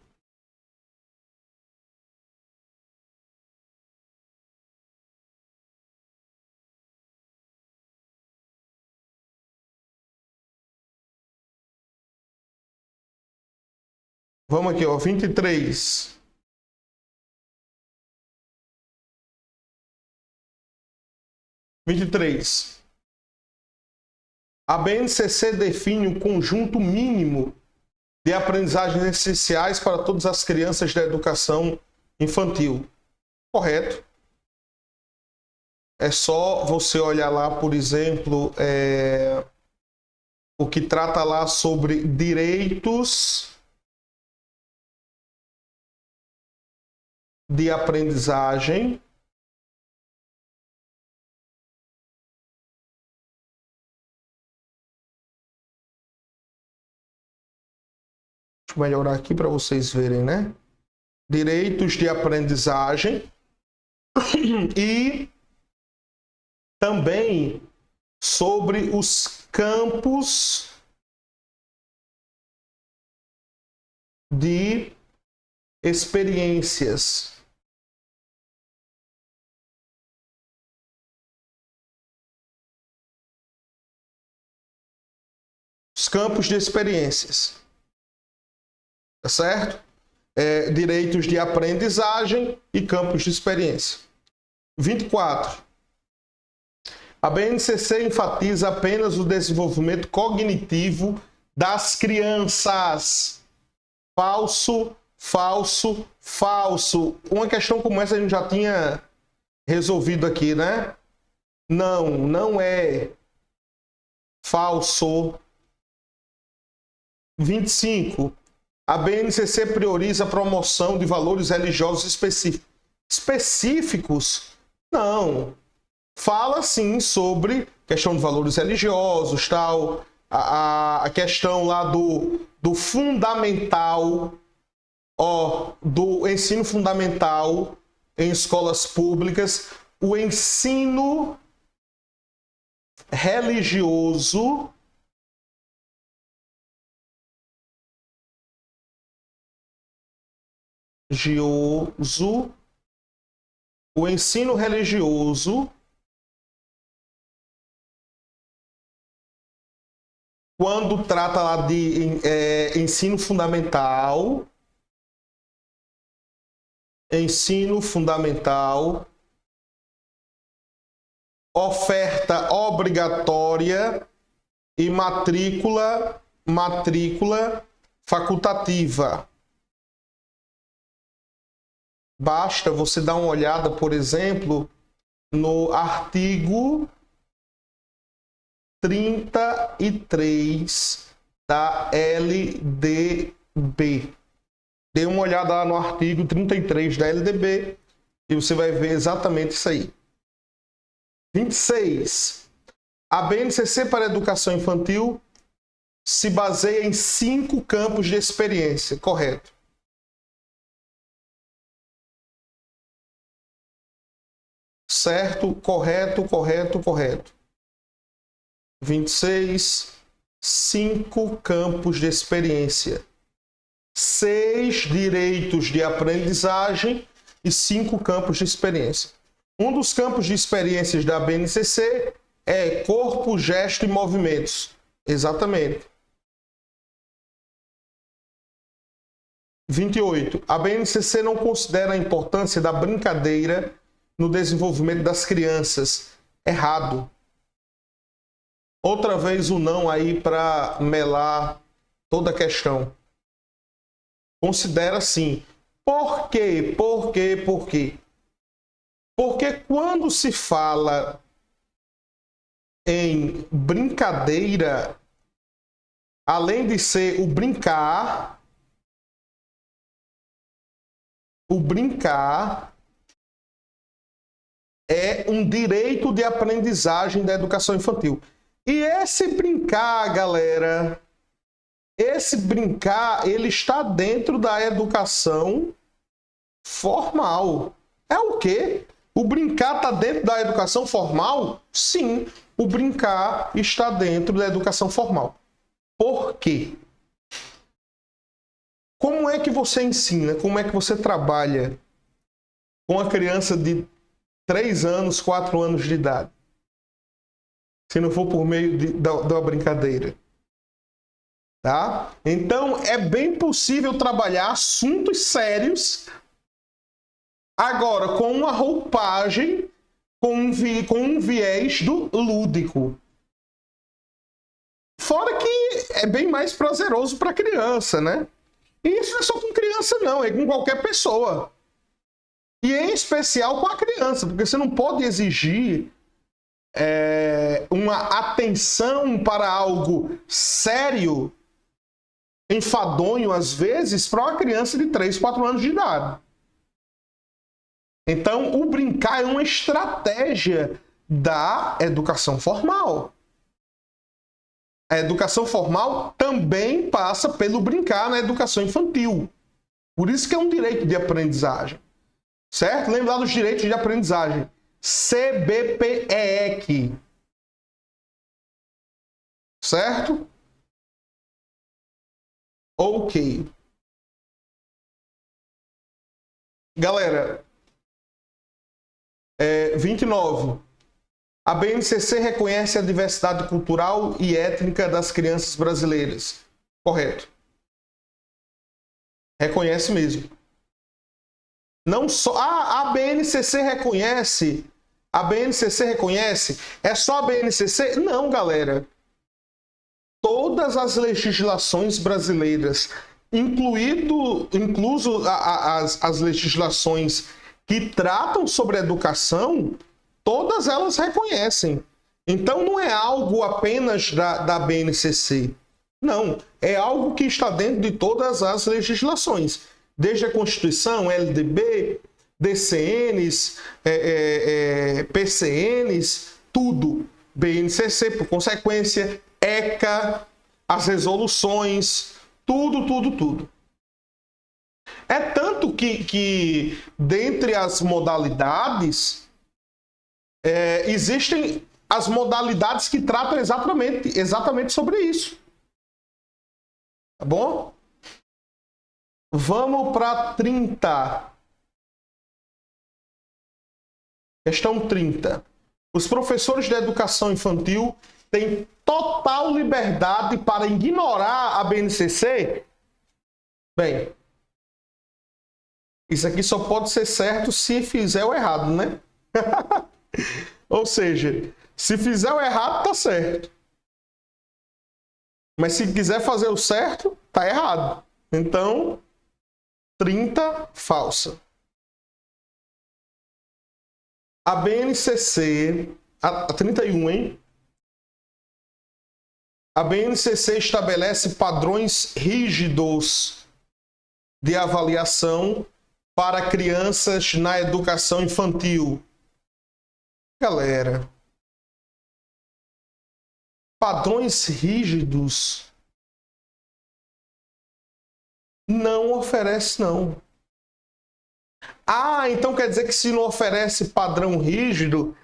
Vamos aqui, ó, 23. A BNCC define um conjunto mínimo de aprendizagens essenciais para todas as crianças da educação infantil. Correto. É só você olhar lá, por exemplo, o que trata lá sobre direitos de aprendizagem. eu melhorar aqui para vocês verem, né? Direitos de aprendizagem e também sobre os campos de experiências. Os campos de experiências. Tá certo? Direitos de aprendizagem e campos de experiência. 24. A BNCC enfatiza apenas o desenvolvimento cognitivo das crianças. Falso, falso, falso. Uma questão como essa a gente já tinha resolvido aqui, né? Não, não é falso. 25. A BNCC prioriza a promoção de valores religiosos específicos? Não. Fala sim sobre questão de valores religiosos, tal, a questão lá do fundamental, do ensino fundamental em escolas públicas, o ensino religioso o ensino religioso, quando trata lá de ensino fundamental, oferta obrigatória e matrícula facultativa. Basta você dar uma olhada, por exemplo, no artigo 33 da LDB. Dê uma olhada lá no artigo 33 da LDB e você vai ver exatamente isso aí. 26. A BNCC para a educação infantil se baseia em 5 campos de experiência. Correto. Certo, correto. 26, 5 campos de experiência, 6 direitos de aprendizagem e 5 campos de experiência. Um dos campos de experiências da BNCC é corpo, gesto e movimentos. Exatamente. 28. A BNCC não considera a importância da brincadeira no desenvolvimento das crianças. Errado. Outra vez o não aí para melar toda a questão. Considera sim. Por quê? Porque quando se fala em brincadeira, além de ser o brincar é um direito de aprendizagem da educação infantil. E esse brincar, galera, ele está dentro da educação formal. É o quê? O brincar está dentro da educação formal? Sim, o brincar está dentro da educação formal. Por quê? Como é que você ensina? Como é que você trabalha com a criança de 3 anos, 4 anos de idade? Se não for por meio da brincadeira. Tá? Então, é bem possível trabalhar assuntos sérios agora com uma roupagem, com um viés do lúdico. Fora que é bem mais prazeroso para a criança, né? E isso não é só com criança, não. É com qualquer pessoa. E em especial com a criança, porque você não pode exigir uma atenção para algo sério, enfadonho às vezes, para uma criança de 3, 4 anos de idade. Então, o brincar é uma estratégia da educação formal. A educação formal também passa pelo brincar na educação infantil. Por isso que é um direito de aprendizagem. Certo? Lembra lá dos direitos de aprendizagem. CBPEEC. Certo? Ok. Galera, 29. A BNCC reconhece a diversidade cultural e étnica das crianças brasileiras. Correto. Reconhece mesmo. Não só a BNCC reconhece. A BNCC reconhece? É só a BNCC? Não, galera. Todas as legislações brasileiras, incluso as legislações que tratam sobre educação, todas elas reconhecem. Então não é algo apenas da BNCC. Não, é algo que está dentro de todas as legislações. Desde a Constituição, LDB, DCNs, PCNs, tudo. BNCC, por consequência, ECA, as resoluções, tudo. É tanto que dentre as modalidades, existem as modalidades que tratam exatamente sobre isso. Tá bom? Vamos para 30. Questão 30. Os professores de educação infantil têm total liberdade para ignorar a BNCC? Bem, isso aqui só pode ser certo se fizer o errado, né? Ou seja, se fizer o errado, tá certo. Mas se quiser fazer o certo, tá errado. Então, 30, falsa. A BNCC, a 31, hein? A BNCC estabelece padrões rígidos de avaliação para crianças na educação infantil. Galera, padrões rígidos não oferece, não. Ah, então quer dizer que se não oferece padrão rígido,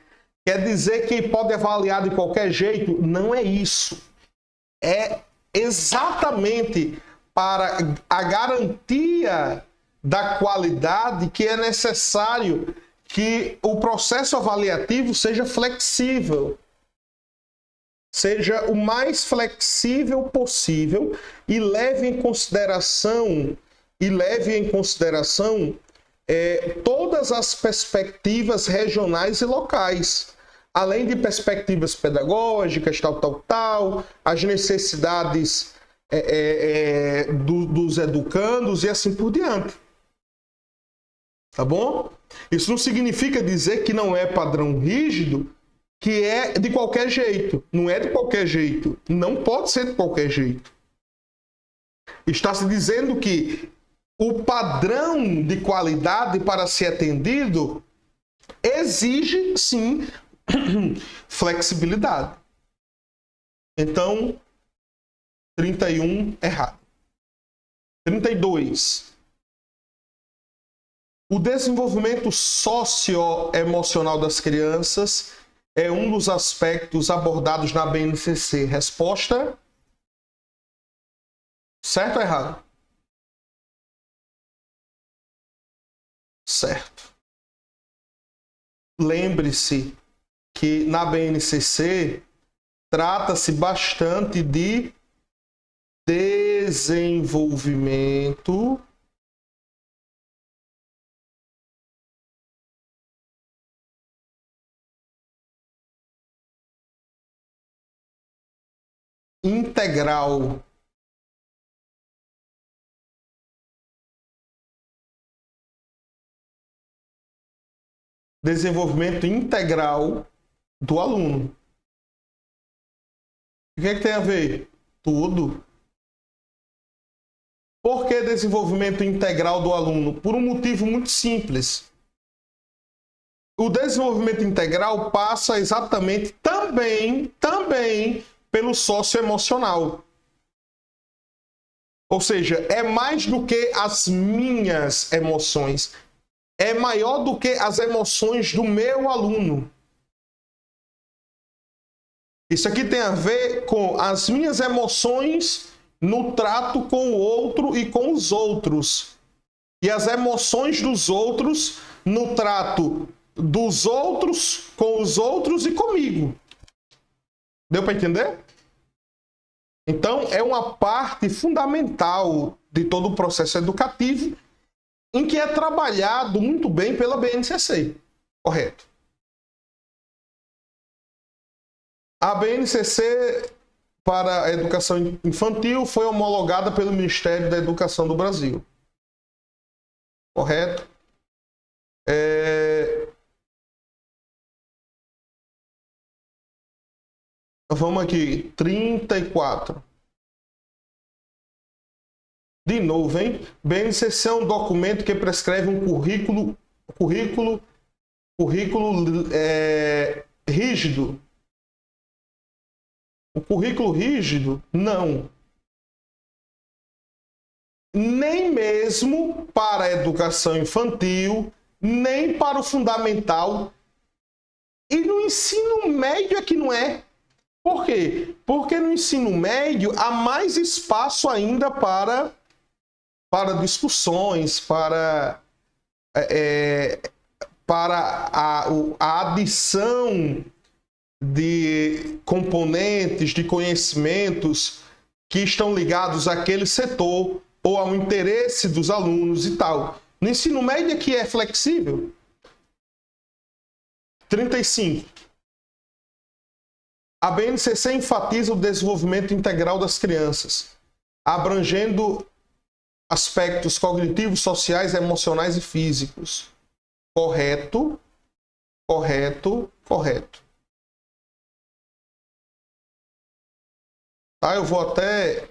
quer dizer que pode avaliar de qualquer jeito? Não é isso. É exatamente para a garantia da qualidade que é necessário que o processo avaliativo seja flexível. Seja o mais flexível possível e leve em consideração todas as perspectivas regionais e locais, além de perspectivas pedagógicas, as necessidades dos educandos e assim por diante. Tá bom? Isso não significa dizer que não é padrão rígido, que é de qualquer jeito. Não é de qualquer jeito. Não pode ser de qualquer jeito. Está se dizendo que o padrão de qualidade para ser atendido exige, sim, flexibilidade. Então, 31, errado. 32. O desenvolvimento socioemocional das crianças é um dos aspectos abordados na BNCC. Resposta? Certo ou errado? Certo. Lembre-se que na BNCC trata-se bastante de desenvolvimento integral. Desenvolvimento integral do aluno. O que é que tem a ver? Tudo. Por que desenvolvimento integral do aluno? Por um motivo muito simples. O desenvolvimento integral passa exatamente também pelo socioemocional. Ou seja, é mais do que as minhas emoções. É maior do que as emoções do meu aluno. Isso aqui tem a ver com as minhas emoções no trato com o outro e com os outros. E as emoções dos outros no trato dos outros, com os outros e comigo. Deu para entender? Então, é uma parte fundamental de todo o processo educativo em que é trabalhado muito bem pela BNCC. Correto. A BNCC para a educação infantil foi homologada pelo Ministério da Educação do Brasil. Correto? Vamos aqui, 34. De novo, hein? BNCC é um documento que prescreve um currículo rígido. O currículo rígido, não. Nem mesmo para a educação infantil, nem para o fundamental. E no ensino médio é que não é. Por quê? Porque no ensino médio há mais espaço ainda para discussões, para a adição de componentes, de conhecimentos que estão ligados àquele setor ou ao interesse dos alunos e tal. No ensino médio é que é flexível. 35. A BNCC enfatiza o desenvolvimento integral das crianças, abrangendo aspectos cognitivos, sociais, emocionais e físicos. Correto, correto, correto. Tá, eu vou até,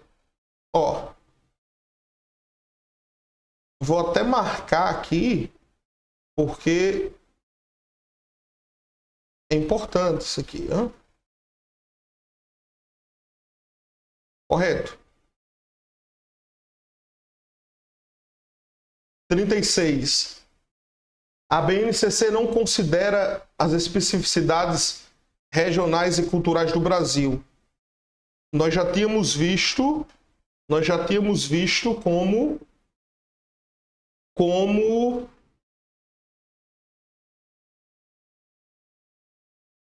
vou até marcar aqui, porque é importante isso aqui, hein? Correto. 36. A BNCC não considera as especificidades regionais e culturais do Brasil. Nós já tínhamos visto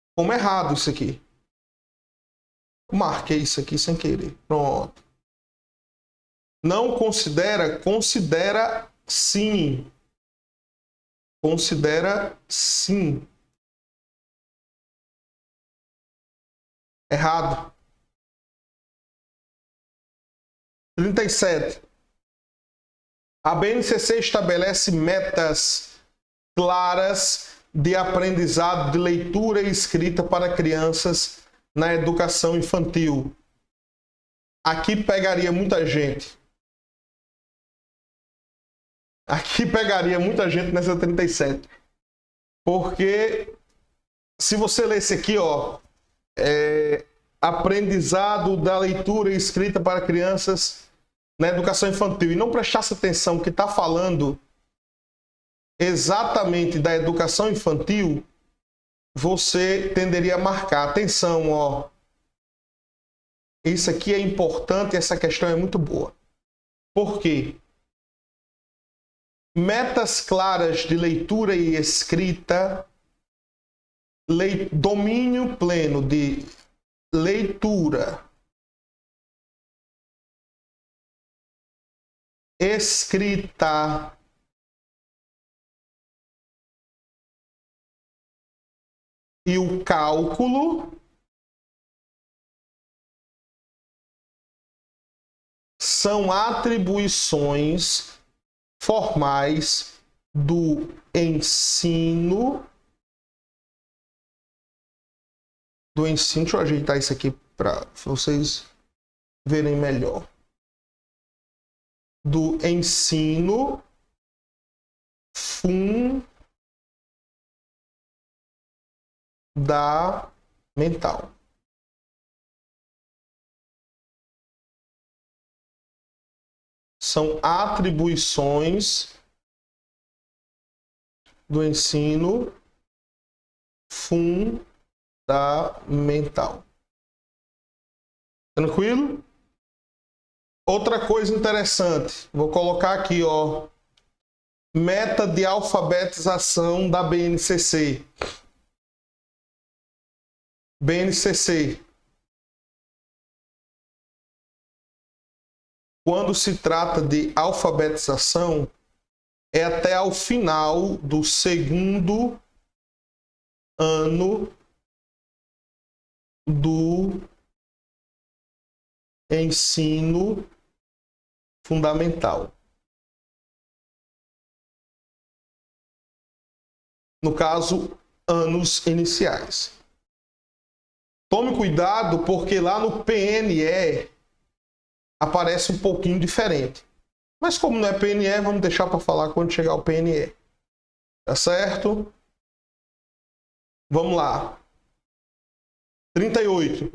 como errado isso aqui. Marquei isso aqui sem querer. Pronto. Não considera, considera sim. Considera sim. Errado. 37. A BNCC estabelece metas claras de aprendizado de leitura e escrita para crianças na educação infantil. Aqui pegaria muita gente. Aqui pegaria muita gente nessa 37. Porque se você ler esse aqui, aprendizado da leitura e escrita para crianças na educação infantil, e não prestasse atenção que está falando exatamente da educação infantil, você tenderia a marcar. Atenção, isso aqui é importante, essa questão é muito boa. Por quê? Metas claras de leitura e escrita, domínio pleno de leitura, escrita, e o cálculo são atribuições formais do ensino. Deixa eu ajeitar isso aqui para vocês verem melhor. Do ensino fundamental. são atribuições do ensino fundamental. Tranquilo? Outra coisa interessante, vou colocar aqui, ó, meta de alfabetização da BNCC. BNCC. Quando se trata de alfabetização, é até ao final do segundo ano do ensino fundamental. No caso, anos iniciais. Tome cuidado, porque lá no PNE aparece um pouquinho diferente. Mas como não é PNE, vamos deixar para falar quando chegar o PNE. Tá certo? Vamos lá. 38.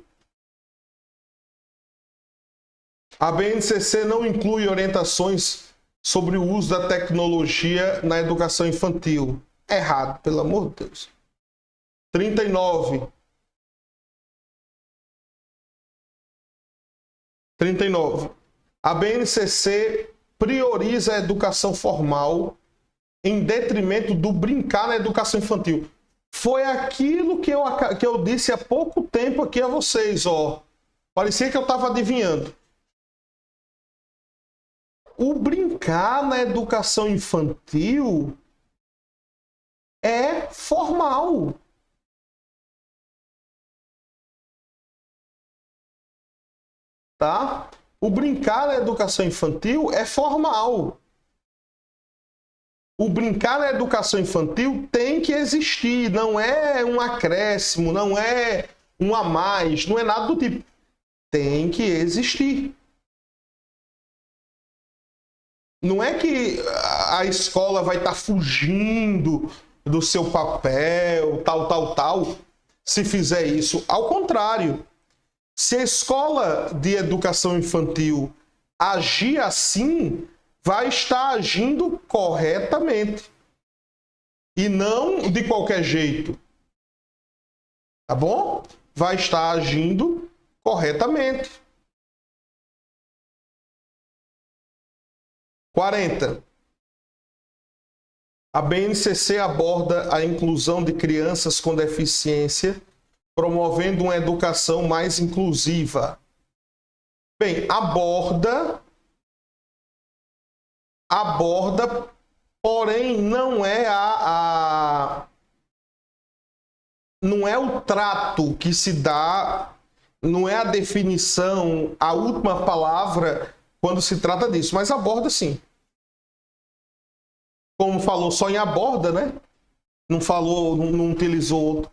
A BNCC não inclui orientações sobre o uso da tecnologia na educação infantil. Errado, pelo amor de Deus. 39. 39. A BNCC prioriza a educação formal em detrimento do brincar na educação infantil. Foi aquilo que eu disse há pouco tempo aqui a vocês, ó. Parecia que eu estava adivinhando. O brincar na educação infantil é formal. Tá? O brincar na educação infantil é formal. O brincar na educação infantil tem que existir, não é um acréscimo, não é um a mais, não é nada do tipo. Tem que existir. Não é que a escola vai estar fugindo do seu papel, tal, se fizer isso. Ao contrário, se a escola de educação infantil agir assim, vai estar agindo corretamente. E não de qualquer jeito. Tá bom? Vai estar agindo corretamente. 40. A BNCC aborda a inclusão de crianças com deficiência, promovendo uma educação mais inclusiva. Bem, aborda, porém não é não é o trato que se dá, não é a definição, a última palavra quando se trata disso, mas aborda sim. Como falou só em aborda, né? Não falou, não utilizou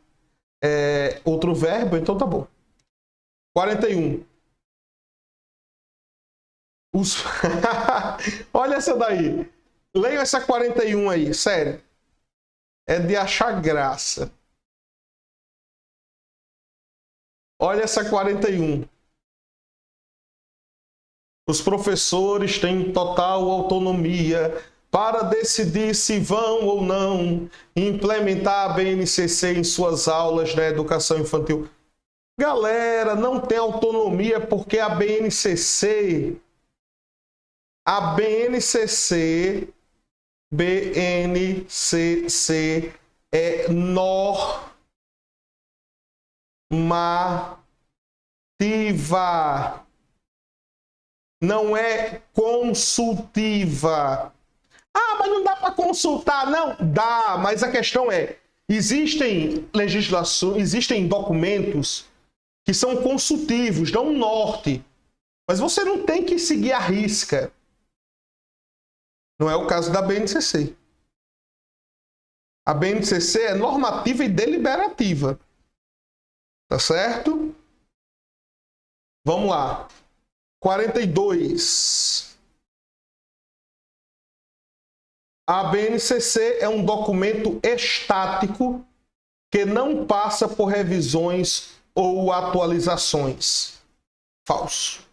outro verbo, então tá bom. 41. Olha essa daí. Leia essa 41 aí, sério. É de achar graça. Olha essa 41. Os professores têm total autonomia para decidir se vão ou não implementar a BNCC em suas aulas da educação infantil. Galera, não tem autonomia porque a BNCC é normativa. Não é consultiva. Ah, mas não dá para consultar. Não, dá, mas a questão é, existem legislações, existem documentos que são consultivos, dão um norte, mas você não tem que seguir à risca. Não é o caso da BNCC. A BNCC é normativa e deliberativa. Tá certo? Vamos lá. 42. A BNCC é um documento estático que não passa por revisões ou atualizações. Falso.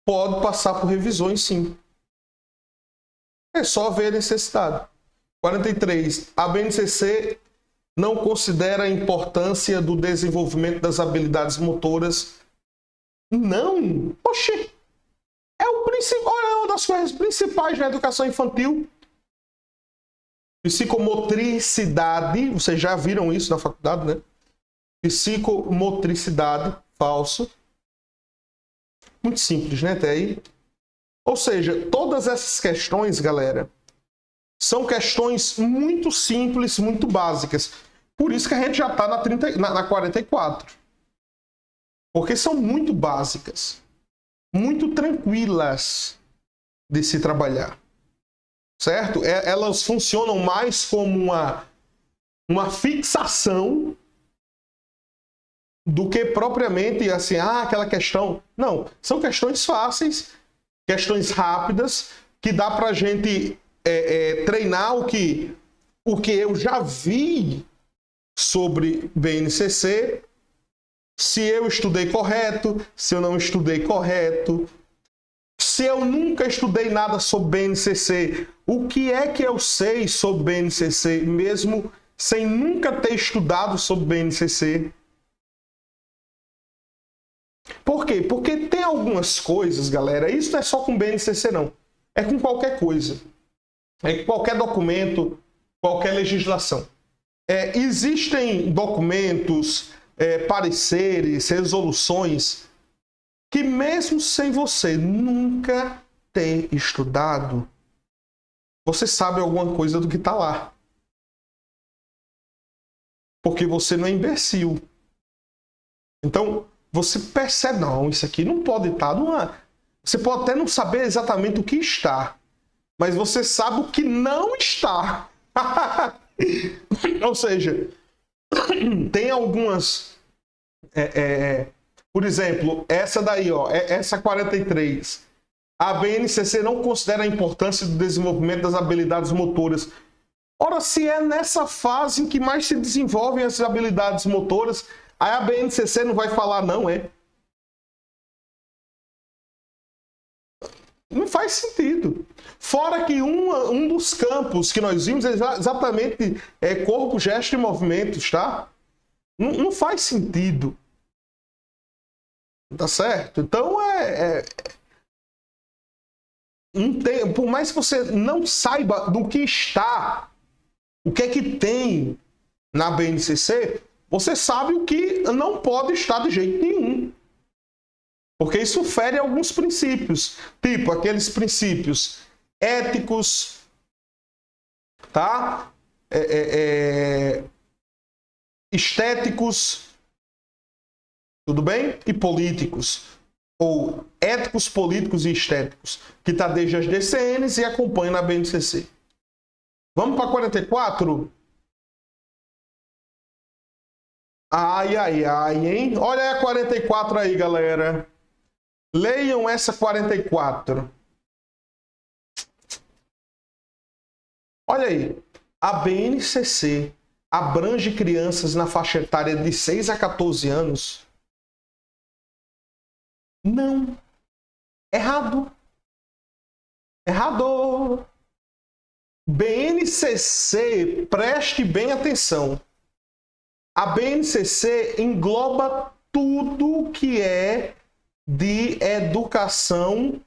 pode passar por revisões, sim. É só ver a necessidade. 43. A BNCC não considera a importância do desenvolvimento das habilidades motoras. Não! Oxê! É o principal, é uma das coisas principais da educação infantil. Psicomotricidade, vocês já viram isso na faculdade, né? Psicomotricidade, falso. Muito simples, né? Até aí. Ou seja, todas essas questões, galera, são questões muito simples, muito básicas. Por isso que a gente já está na 44. Porque são muito básicas. Muito tranquilas de se trabalhar. Certo? Elas funcionam mais como uma fixação do que propriamente assim, aquela questão. Não, são questões fáceis, questões rápidas, que dá para a gente treinar o que eu já vi sobre BNCC, se eu estudei correto, se eu não estudei correto, se eu nunca estudei nada sobre BNCC, o que é que eu sei sobre BNCC, mesmo sem nunca ter estudado sobre BNCC? Por quê? Porque tem algumas coisas, galera, isso não é só com BNCC, não. É com qualquer coisa. É com qualquer documento, qualquer legislação. Existem documentos, pareceres, resoluções, que mesmo sem você nunca ter estudado, você sabe alguma coisa do que está lá. Porque você não é imbecil. Então, você percebe, não, isso aqui não pode estar numa... Você pode até não saber exatamente o que está, mas você sabe o que não está. Ou seja, tem algumas... por exemplo, essa daí, ó, essa 43. A BNCC não considera a importância do desenvolvimento das habilidades motoras. Ora, se é nessa fase em que mais se desenvolvem essas habilidades motoras, aí a BNCC não vai falar não, Não faz sentido. Fora que um dos campos que nós vimos é exatamente corpo, gesto e movimentos, tá? Não faz sentido. Tá certo? Então, por mais que você não saiba do que está, o que é que tem na BNCC, você sabe o que não pode estar de jeito nenhum. Porque isso fere alguns princípios, tipo aqueles princípios éticos, tá? Estéticos, tudo bem? E políticos. Ou éticos, políticos e estéticos, que está desde as DCNs e acompanha na BNCC. Vamos para 44? Ai, hein? Olha a 44 aí, galera. Leiam essa 44. Olha aí. A BNCC abrange crianças na faixa etária de 6 a 14 anos? Não. Errado. Errado. BNCC, preste bem atenção. A BNCC engloba tudo que é de educação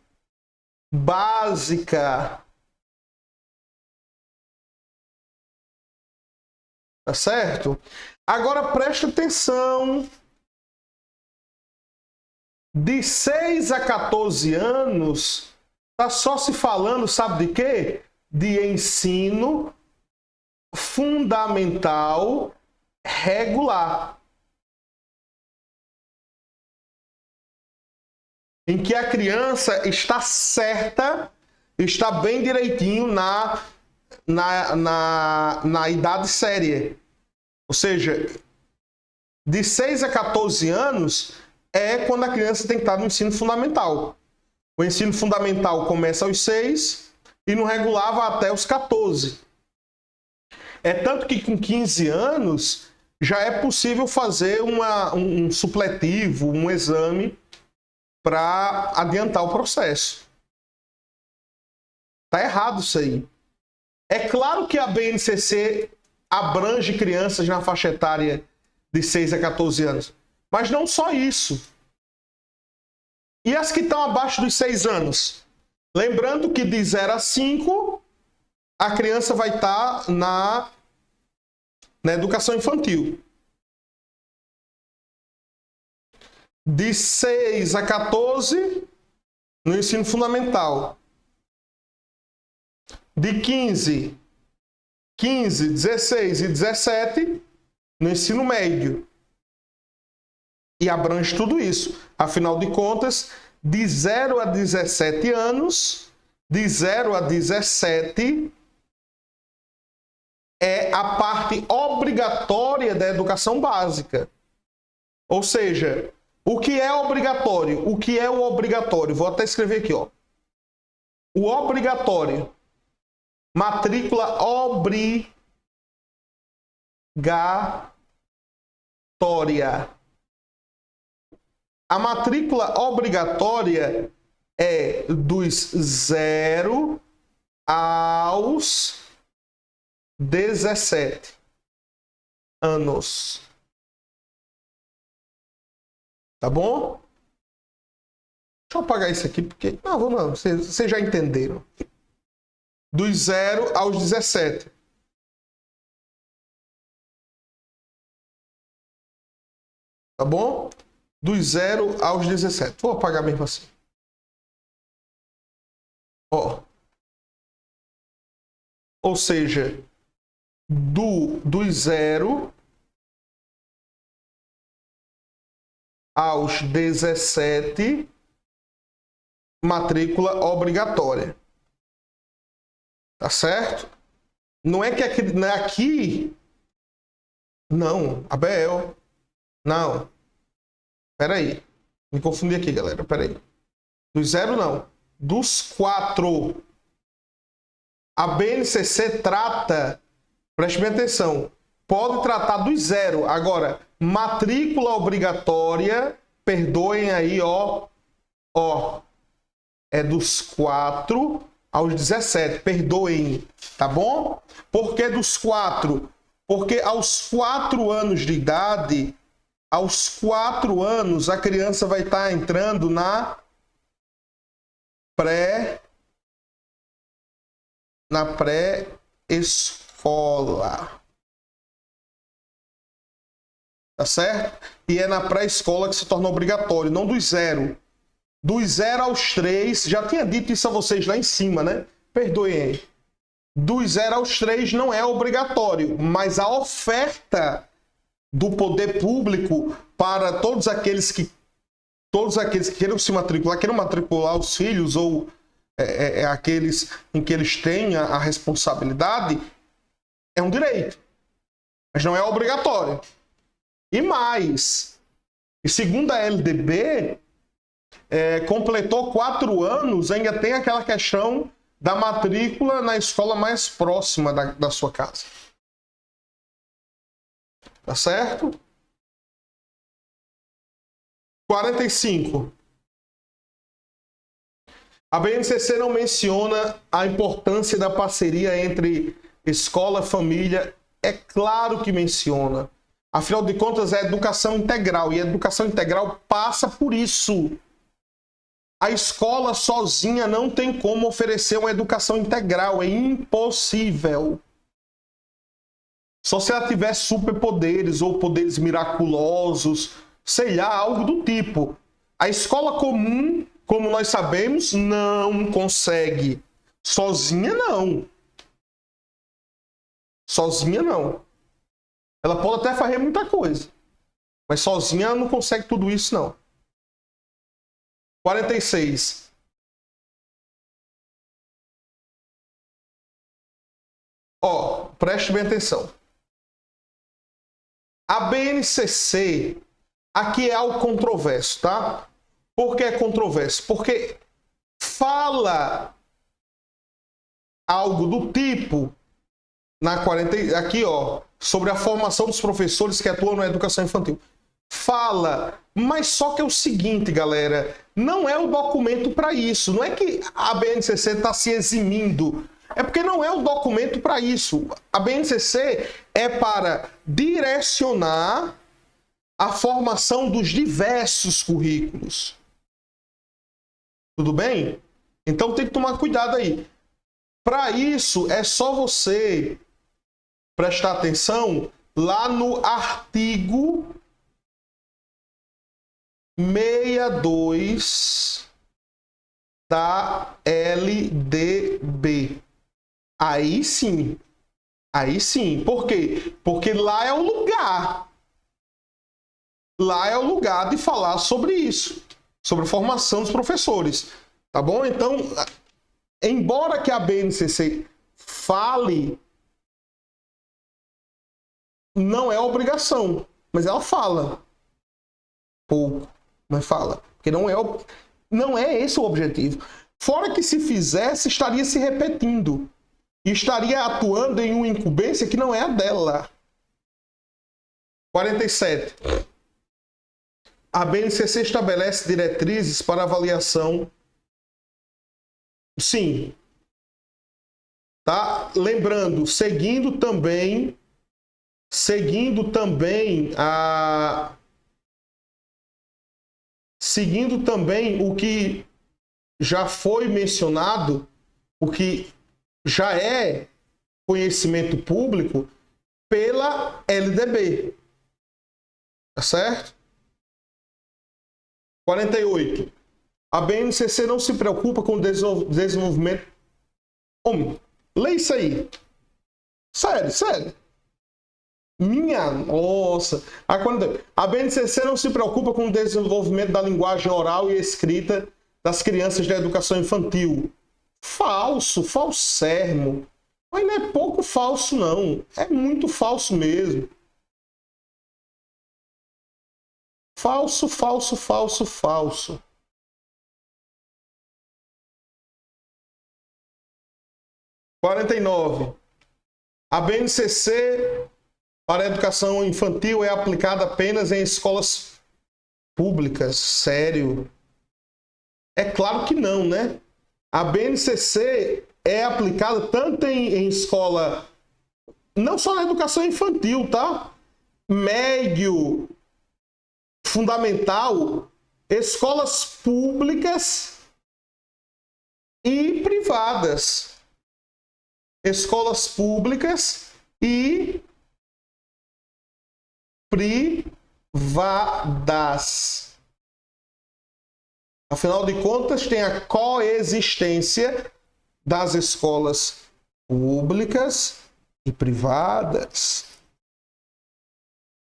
básica. Tá certo? Agora preste atenção. De 6 a 14 anos, tá só se falando, sabe de quê? De ensino fundamental regular. Em que a criança está certa, está bem direitinho na idade séria. Ou seja, de 6 a 14 anos é quando a criança tem que estar no ensino fundamental. O ensino fundamental começa aos 6 e no regular vai até os 14. É tanto que com 15 anos já é possível fazer um supletivo, um exame para adiantar o processo. Tá errado isso aí. É claro que a BNCC abrange crianças na faixa etária de 6 a 14 anos, mas não só isso. E as que estão abaixo dos 6 anos? Lembrando que de 0 a 5, a criança vai estar na educação infantil. De 6 a 14, no ensino fundamental. De 15, 16 e 17, no ensino médio. E abrange tudo isso. Afinal de contas, de 0 a 17 anos, de 0 a 17, é a parte obrigatória da educação básica. Ou seja, o que é obrigatório? O que é o obrigatório? Vou até escrever aqui, ó. O obrigatório. Matrícula obrigatória. A matrícula obrigatória é dos 0 aos 17 anos. Tá bom? Deixa eu apagar isso aqui, porque... Não, vocês já entenderam. Dos 0 aos 17. Tá bom? Dos 0 aos 17. Vou apagar mesmo assim. Ó. Ou seja, dos 0 aos 17, matrícula obrigatória. Tá certo? Não é que aqui... Não, Abel. Não. Espera aí. Me confundi aqui, galera. Espera aí. Dos 0, não. Dos 4. A BNCC trata... Preste bem atenção. Pode tratar dos 0. Agora, matrícula obrigatória, perdoem aí, ó. É dos 4 aos 17. Perdoem, tá bom? Por que dos 4? Porque aos 4 anos de idade... Aos 4 anos, a criança vai estar entrando na pré-escola. Tá certo? E é na pré-escola que se torna obrigatório, não dos 0. Dos 0 aos 3, já tinha dito isso a vocês lá em cima, né? Perdoem aí. Dos 0 aos 3 não é obrigatório, mas a oferta do poder público para todos aqueles que queiram se matricular, queiram matricular os filhos ou aqueles em que eles têm a responsabilidade, é um direito, mas não é obrigatório. E mais, e segundo a LDB, completou 4 anos, ainda tem aquela questão da matrícula na escola mais próxima da sua casa. Tá certo? 45. A BNCC não menciona a importância da parceria entre escola e família. É claro que menciona. Afinal de contas, é educação integral. E a educação integral passa por isso. A escola sozinha não tem como oferecer uma educação integral. É impossível. Só se ela tiver superpoderes ou poderes miraculosos, sei lá, algo do tipo. A escola comum, como nós sabemos, não consegue. Sozinha, não. Sozinha, não. Ela pode até fazer muita coisa, mas sozinha ela não consegue tudo isso, não. 46. Preste bem atenção. A BNCC, aqui é algo controverso, tá? Por que é controverso? Porque fala algo do tipo, aqui, sobre a formação dos professores que atuam na educação infantil. Fala Mas só que é o seguinte, galera, não é o documento para isso. Não é que a BNCC está se eximindo. É porque não é o documento para isso. A BNCC é para direcionar a formação dos diversos currículos. Tudo bem? Então tem que tomar cuidado aí. Para isso, é só você prestar atenção lá no artigo 62 da LDB. Aí sim. Aí sim. Por quê? Porque lá é o lugar. Lá é o lugar de falar sobre isso. Sobre a formação dos professores. Tá bom? Então, embora que a BNCC fale, não é obrigação. Mas ela fala. Pouco. Mas fala. Porque não é esse o objetivo. Fora que se fizesse, estaria se repetindo. E estaria atuando em uma incumbência que não é a dela. 47. A BNCC estabelece diretrizes para avaliação. Sim. Tá? Lembrando, seguindo também o que já foi mencionado, o que já é conhecimento público pela LDB. Tá certo? 48. A BNCC não se preocupa com o desenvolvimento... Homem, lê isso aí. Sério. Minha nossa. A BNCC não se preocupa com o desenvolvimento da linguagem oral e escrita das crianças da educação infantil. Falso, falsérrimo. Mas não é pouco falso, não. É muito falso mesmo. Falso. 49. A BNCC para a educação infantil é aplicada apenas em escolas públicas. Sério? É claro que não, né? A BNCC é aplicada tanto em escola, não só na educação infantil, tá? Médio, fundamental, escolas públicas e privadas. Escolas públicas e privadas. Afinal de contas, tem a coexistência das escolas públicas e privadas.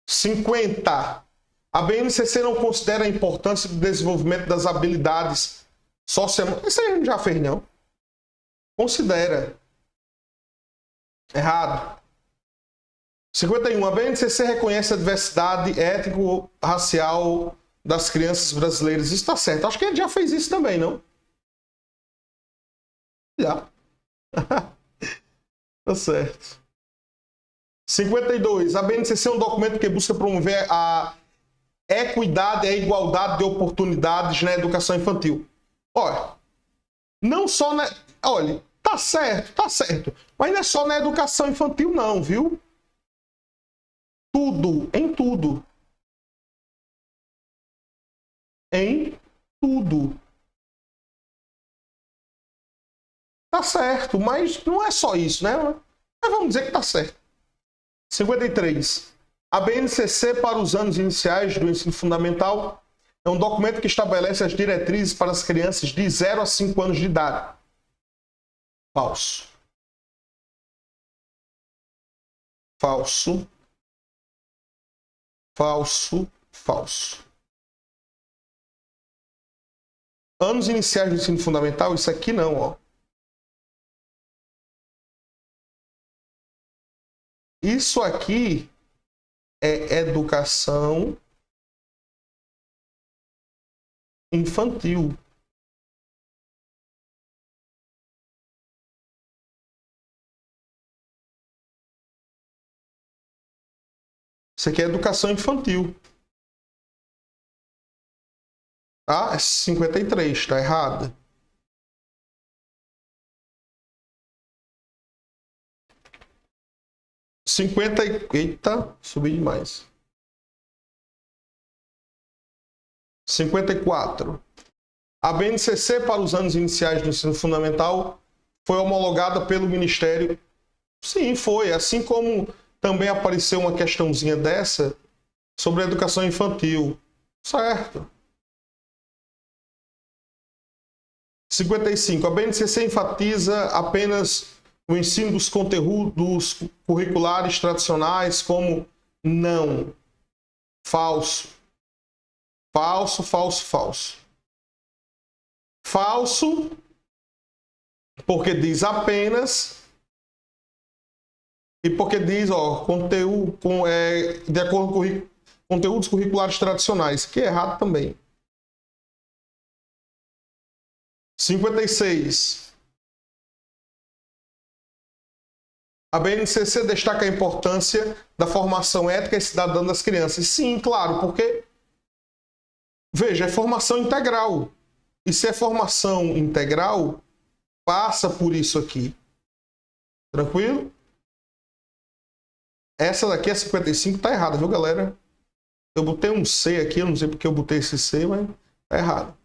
50. A BNCC não considera a importância do desenvolvimento das habilidades socioemocionais. Isso aí a gente já fez, não? Considera. Errado. 51. A BNCC reconhece a diversidade étnico-racial das crianças brasileiras. Isso está certo. Acho que a gente já fez isso também, não? Já. Tá certo. 52. A BNCC é um documento que busca promover a equidade e a igualdade de oportunidades na educação infantil. Olha, não só na... Olha, tá certo. Mas não é só na educação infantil, não, viu? Em tudo. Tá certo, mas não é só isso, né? Mas vamos dizer que tá certo. 53. A BNCC para os anos iniciais do ensino fundamental é um documento que estabelece as diretrizes para as crianças de 0 a 5 anos de idade. Falso. Anos iniciais do ensino fundamental, isso aqui não, ó. Isso aqui é educação infantil. Isso aqui é educação infantil. Ah, é 53, está errado. Eita, subi demais. 54. A BNCC para os anos iniciais do ensino fundamental foi homologada pelo Ministério. Sim, foi. Assim como também apareceu uma questãozinha dessa sobre a educação infantil. Certo. 55. A BNCC enfatiza apenas o ensino dos conteúdos curriculares tradicionais como não. Falso. Falso, falso, falso. Falso, porque diz apenas, e porque diz, ó, conteúdo, de acordo com conteúdos curriculares tradicionais, que é errado também. 56. A BNCC destaca a importância da formação ética e cidadã das crianças. Sim, claro, porque, veja, é formação integral. E se é formação integral, passa por isso aqui. Tranquilo? Essa daqui, a 55, tá errada, viu, galera? Eu botei um C aqui, eu não sei porque eu botei esse C, mas tá errado.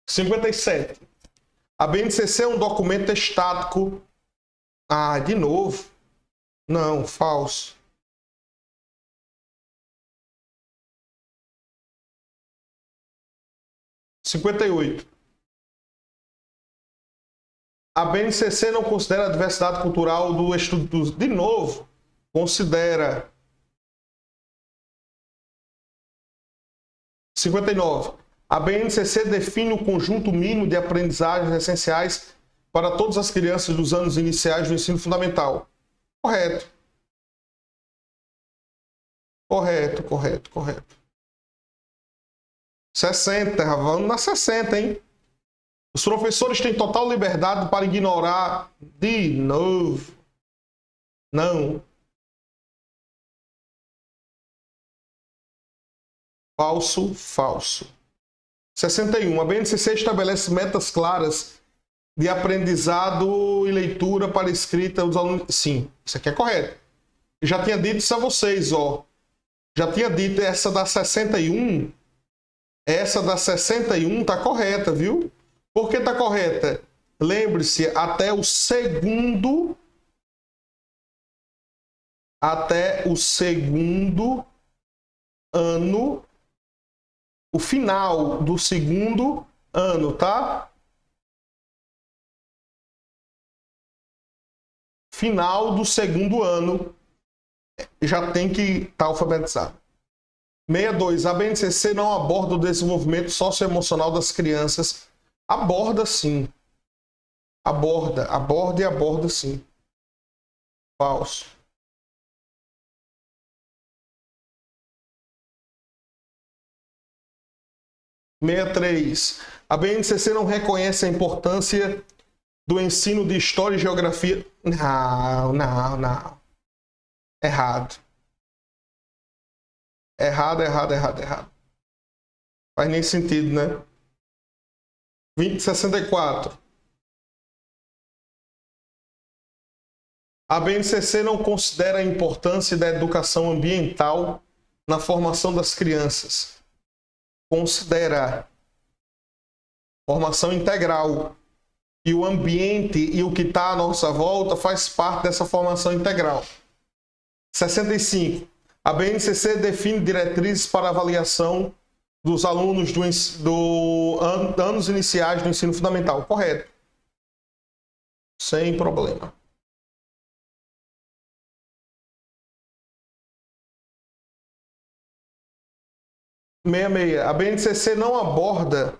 57. A BNCC é um documento estático. Ah, de novo. Não, falso. - 58. A BNCC não considera a diversidade cultural do estudo. De novo, considera. 59. A BNCC define o conjunto mínimo de aprendizagens essenciais para todas as crianças dos anos iniciais do ensino fundamental. Correto. Correto, correto, correto. 60, vamos na 60, hein? Os professores têm total liberdade para ignorar de novo. Não. Falso, falso. 61. A BNCC estabelece metas claras de aprendizado e leitura para escrita dos alunos. Sim, isso aqui é correto. Eu já tinha dito isso a vocês, ó. Já tinha dito essa da 61. Essa da 61 tá correta, viu? Por que tá correta? Lembre-se, até o segundo ano, o final do segundo ano, tá? Final do segundo ano já tem que estar alfabetizado. 62. A BNCC não aborda o desenvolvimento socioemocional das crianças. Aborda sim. Aborda e aborda sim. Falso. 63. A BNCC não reconhece a importância do ensino de História e Geografia. Não. Errado. Errado. Faz nem sentido, né? 64. A BNCC não considera a importância da educação ambiental na formação das crianças. Considera formação integral. E o ambiente e o que está à nossa volta faz parte dessa formação integral. 65. A BNCC define diretrizes para avaliação dos alunos anos iniciais do ensino fundamental. Correto. Sem problema. A BNCC não aborda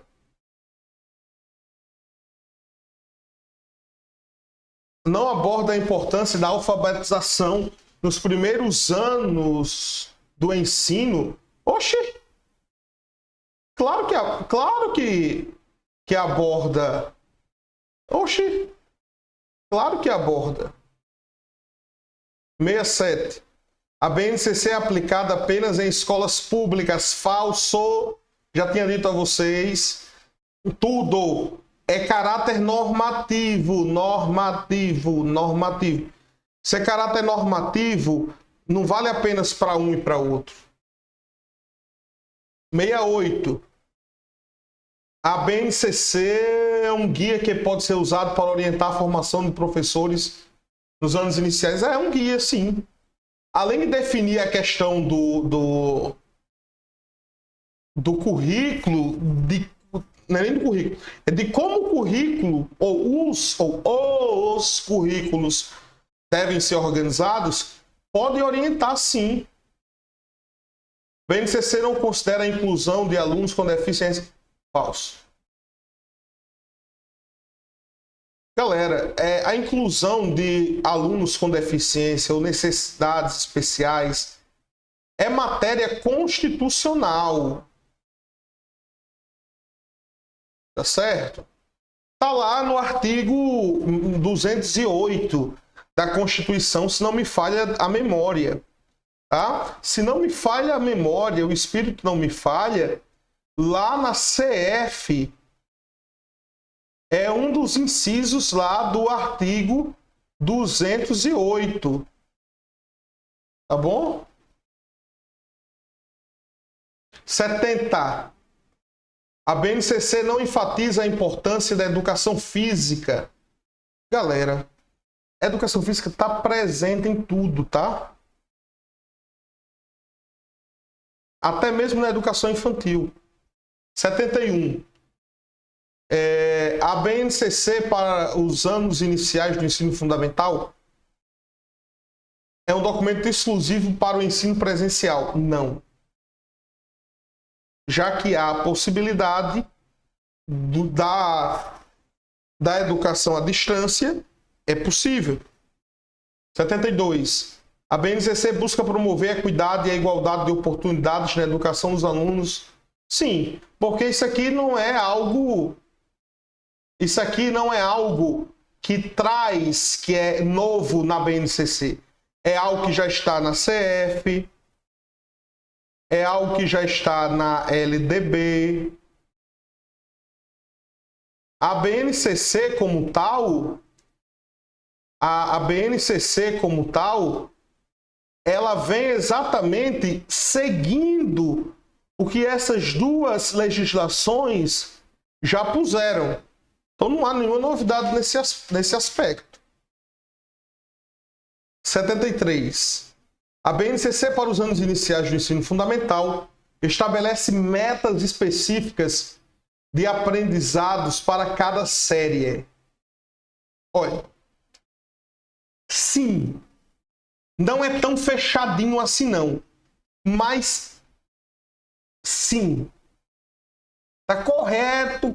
a importância da alfabetização nos primeiros anos do ensino. Oxi! Claro que aborda. Oxi! Claro que aborda. 67. A BNCC é aplicada apenas em escolas públicas. Falso! já tinha dito a vocês, tudo é caráter normativo, normativo. Se é caráter normativo, não vale apenas para um e para outro. 68. A BNCC é um guia que pode ser usado para orientar a formação de professores nos anos iniciais. É um guia, sim. Além de definir a questão do currículo, não é nem do currículo, é de como o currículo ou os currículos devem ser organizados, pode orientar, sim. O BNCC não considera a inclusão de alunos com deficiência. Falso. Galera, a inclusão de alunos com deficiência ou necessidades especiais é matéria constitucional. Tá certo? Tá lá no artigo 208 da Constituição, se não me falha a memória. Tá? Se não me falha a memória, o espírito não me falha, lá na CF é um dos incisos lá do artigo 208. Tá bom? 70. A BNCC não enfatiza a importância da educação física. Galera, a educação física está presente em tudo, tá? Até mesmo na educação infantil. 71. A BNCC para os anos iniciais do ensino fundamental é um documento exclusivo para o ensino presencial? Não. Já que há a possibilidade da educação à distância, é possível. 72. A BNCC busca promover a equidade e a igualdade de oportunidades na educação dos alunos. Sim, porque isso aqui não é algo que traz, que é novo na BNCC. É algo que já está na CF, é algo que já está na LDB. A BNCC como tal, ela vem exatamente seguindo o que essas duas legislações já puseram. Então não há nenhuma novidade nesse aspecto. 73. A BNCC para os anos iniciais do ensino fundamental estabelece metas específicas de aprendizados para cada série. Olha, sim, não é tão fechadinho assim não, mas sim, tá correto,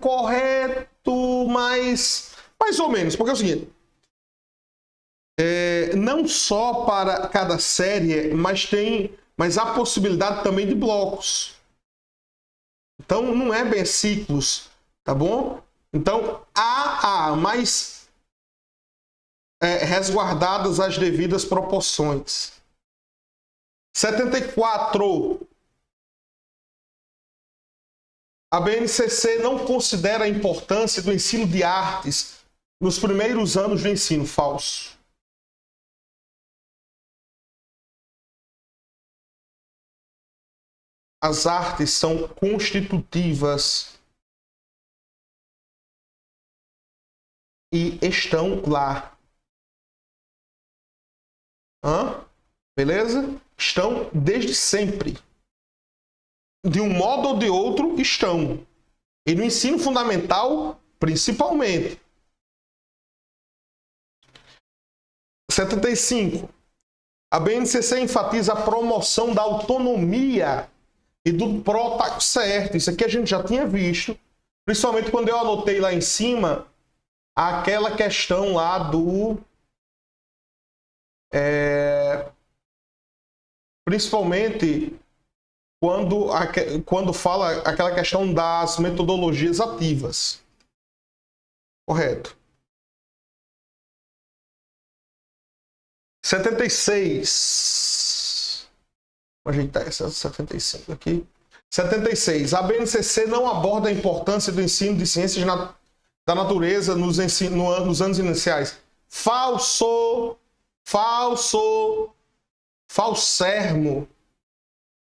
mas mais ou menos, porque é o seguinte, não só para cada série, mas há possibilidade também de blocos. Então não é bem ciclos, tá bom? Então mas resguardadas as devidas proporções. 74. A BNCC não considera a importância do ensino de artes nos primeiros anos do ensino. Falso. As artes são constitutivas e estão lá. Beleza? Estão desde sempre. De um modo ou de outro, estão. E no ensino fundamental, principalmente. 75. A BNCC enfatiza a promoção da autonomia e do protagonismo. Certo, isso aqui a gente já tinha visto. Principalmente quando eu anotei lá em cima aquela questão lá do... principalmente quando fala aquela questão das metodologias ativas. Correto. 76. Vou ajeitar essa 75 aqui. 76. A BNCC não aborda a importância do ensino de ciências da natureza nos anos iniciais. Falso! Falso! Falsermo!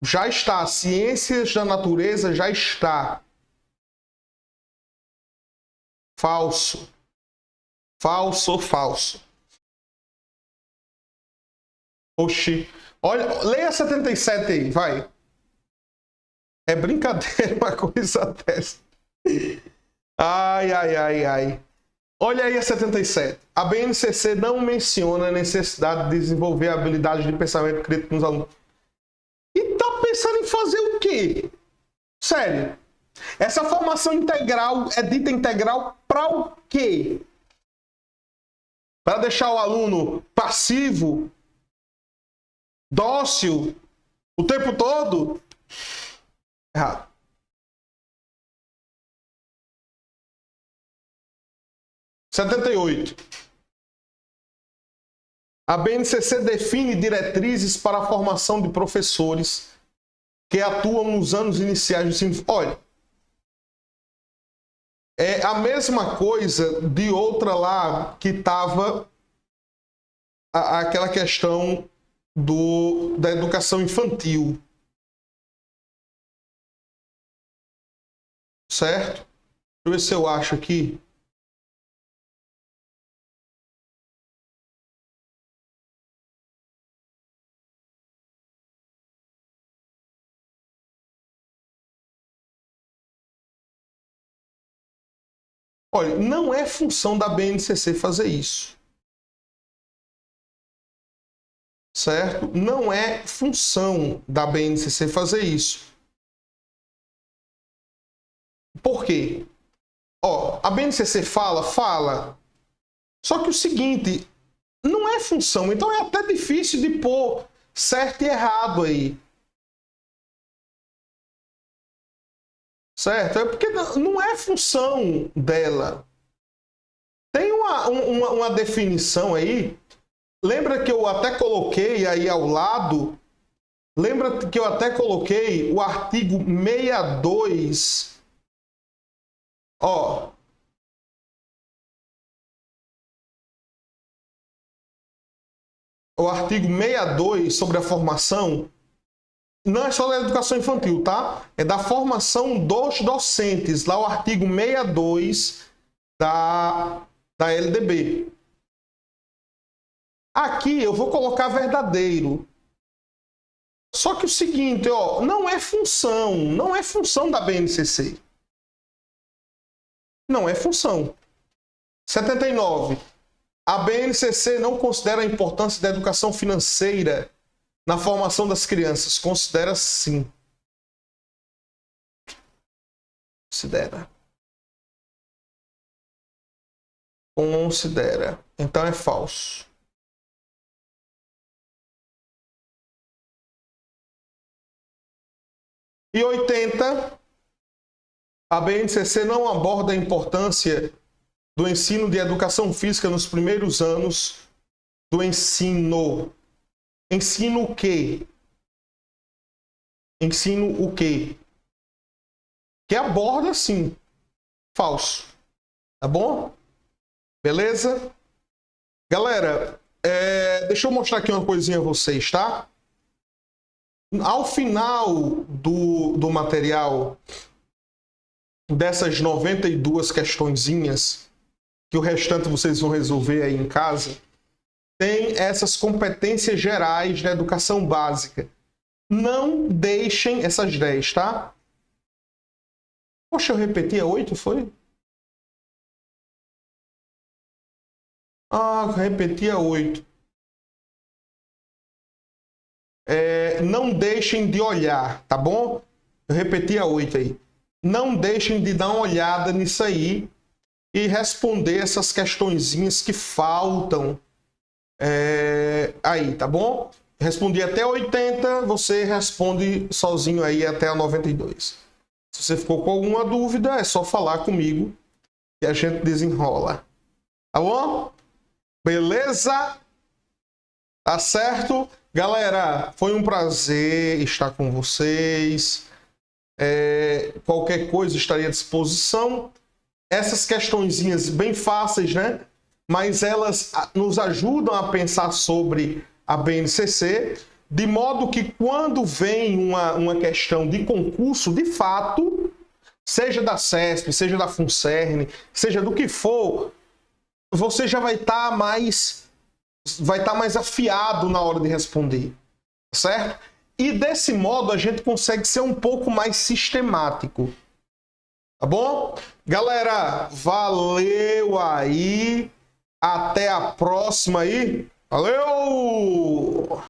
Já está. Ciências da natureza já está. Falso. Falso, falso. Oxi. Olha, leia 77 aí, vai. É brincadeira uma coisa dessa. Ai, ai, ai, ai. Olha aí a 77. A BNCC não menciona a necessidade de desenvolver a habilidade de pensamento crítico nos alunos. E tá pensando em fazer o quê? Sério. Essa formação integral é dita integral para o quê? Para deixar o aluno passivo, dócil, o tempo todo? Errado. Setenta e oito. A BNCC define diretrizes para a formação de professores que atuam nos anos iniciais do ensino. Olha, é a mesma coisa de outra lá que estava aquela questão da educação infantil. Certo? Deixa eu ver se eu acho aqui. Olha, não é função da BNCC fazer isso. Certo? Não é função da BNCC fazer isso. Por quê? Ó, a BNCC fala. Só que o seguinte, não é função, então é até difícil de pôr certo e errado aí. Certo? É porque não é função dela. Tem uma definição aí. Lembra que eu até coloquei aí ao lado? Lembra que eu até coloquei o artigo 62? Ó. O artigo 62 sobre a formação. Não é só da educação infantil, tá? É da formação dos docentes. Lá o artigo 62 da LDB. Aqui eu vou colocar verdadeiro. Só que o seguinte, ó, não é função da BNCC. Não é função. 79. A BNCC não considera a importância da educação financeira na formação das crianças. Considera sim. Considera. Considera. Então é falso. E 80. A BNCC não aborda a importância do ensino de educação física nos primeiros anos do ensino. Ensino o quê? Ensino o quê? Que aborda sim. Falso. Tá bom? Beleza? Galera, deixa eu mostrar aqui uma coisinha a vocês, tá? Ao final do material, dessas 92 questõezinhas, que o restante vocês vão resolver aí em casa, tem essas competências gerais da educação básica. Não deixem essas 10, tá? Poxa, eu repeti a 8, foi? Ah, repeti a 8. Não deixem de olhar, tá bom? Eu repeti a 8 aí. Não deixem de dar uma olhada nisso aí e responder essas questõezinhas que faltam aí, tá bom? Respondi até 80, você responde sozinho aí até a 92. Se você ficou com alguma dúvida, é só falar comigo que a gente desenrola. Tá bom? Beleza? Tá certo? Galera, foi um prazer estar com vocês. qualquer coisa estaria à disposição. Essas questõezinhas bem fáceis, né? Mas elas nos ajudam a pensar sobre a BNCC, de modo que quando vem uma questão de concurso, de fato, seja da CESP, seja da FUNCERN, seja do que for, você já vai estar mais afiado na hora de responder, certo? E desse modo a gente consegue ser um pouco mais sistemático. Tá bom? Galera, valeu aí. Até a próxima aí. Valeu!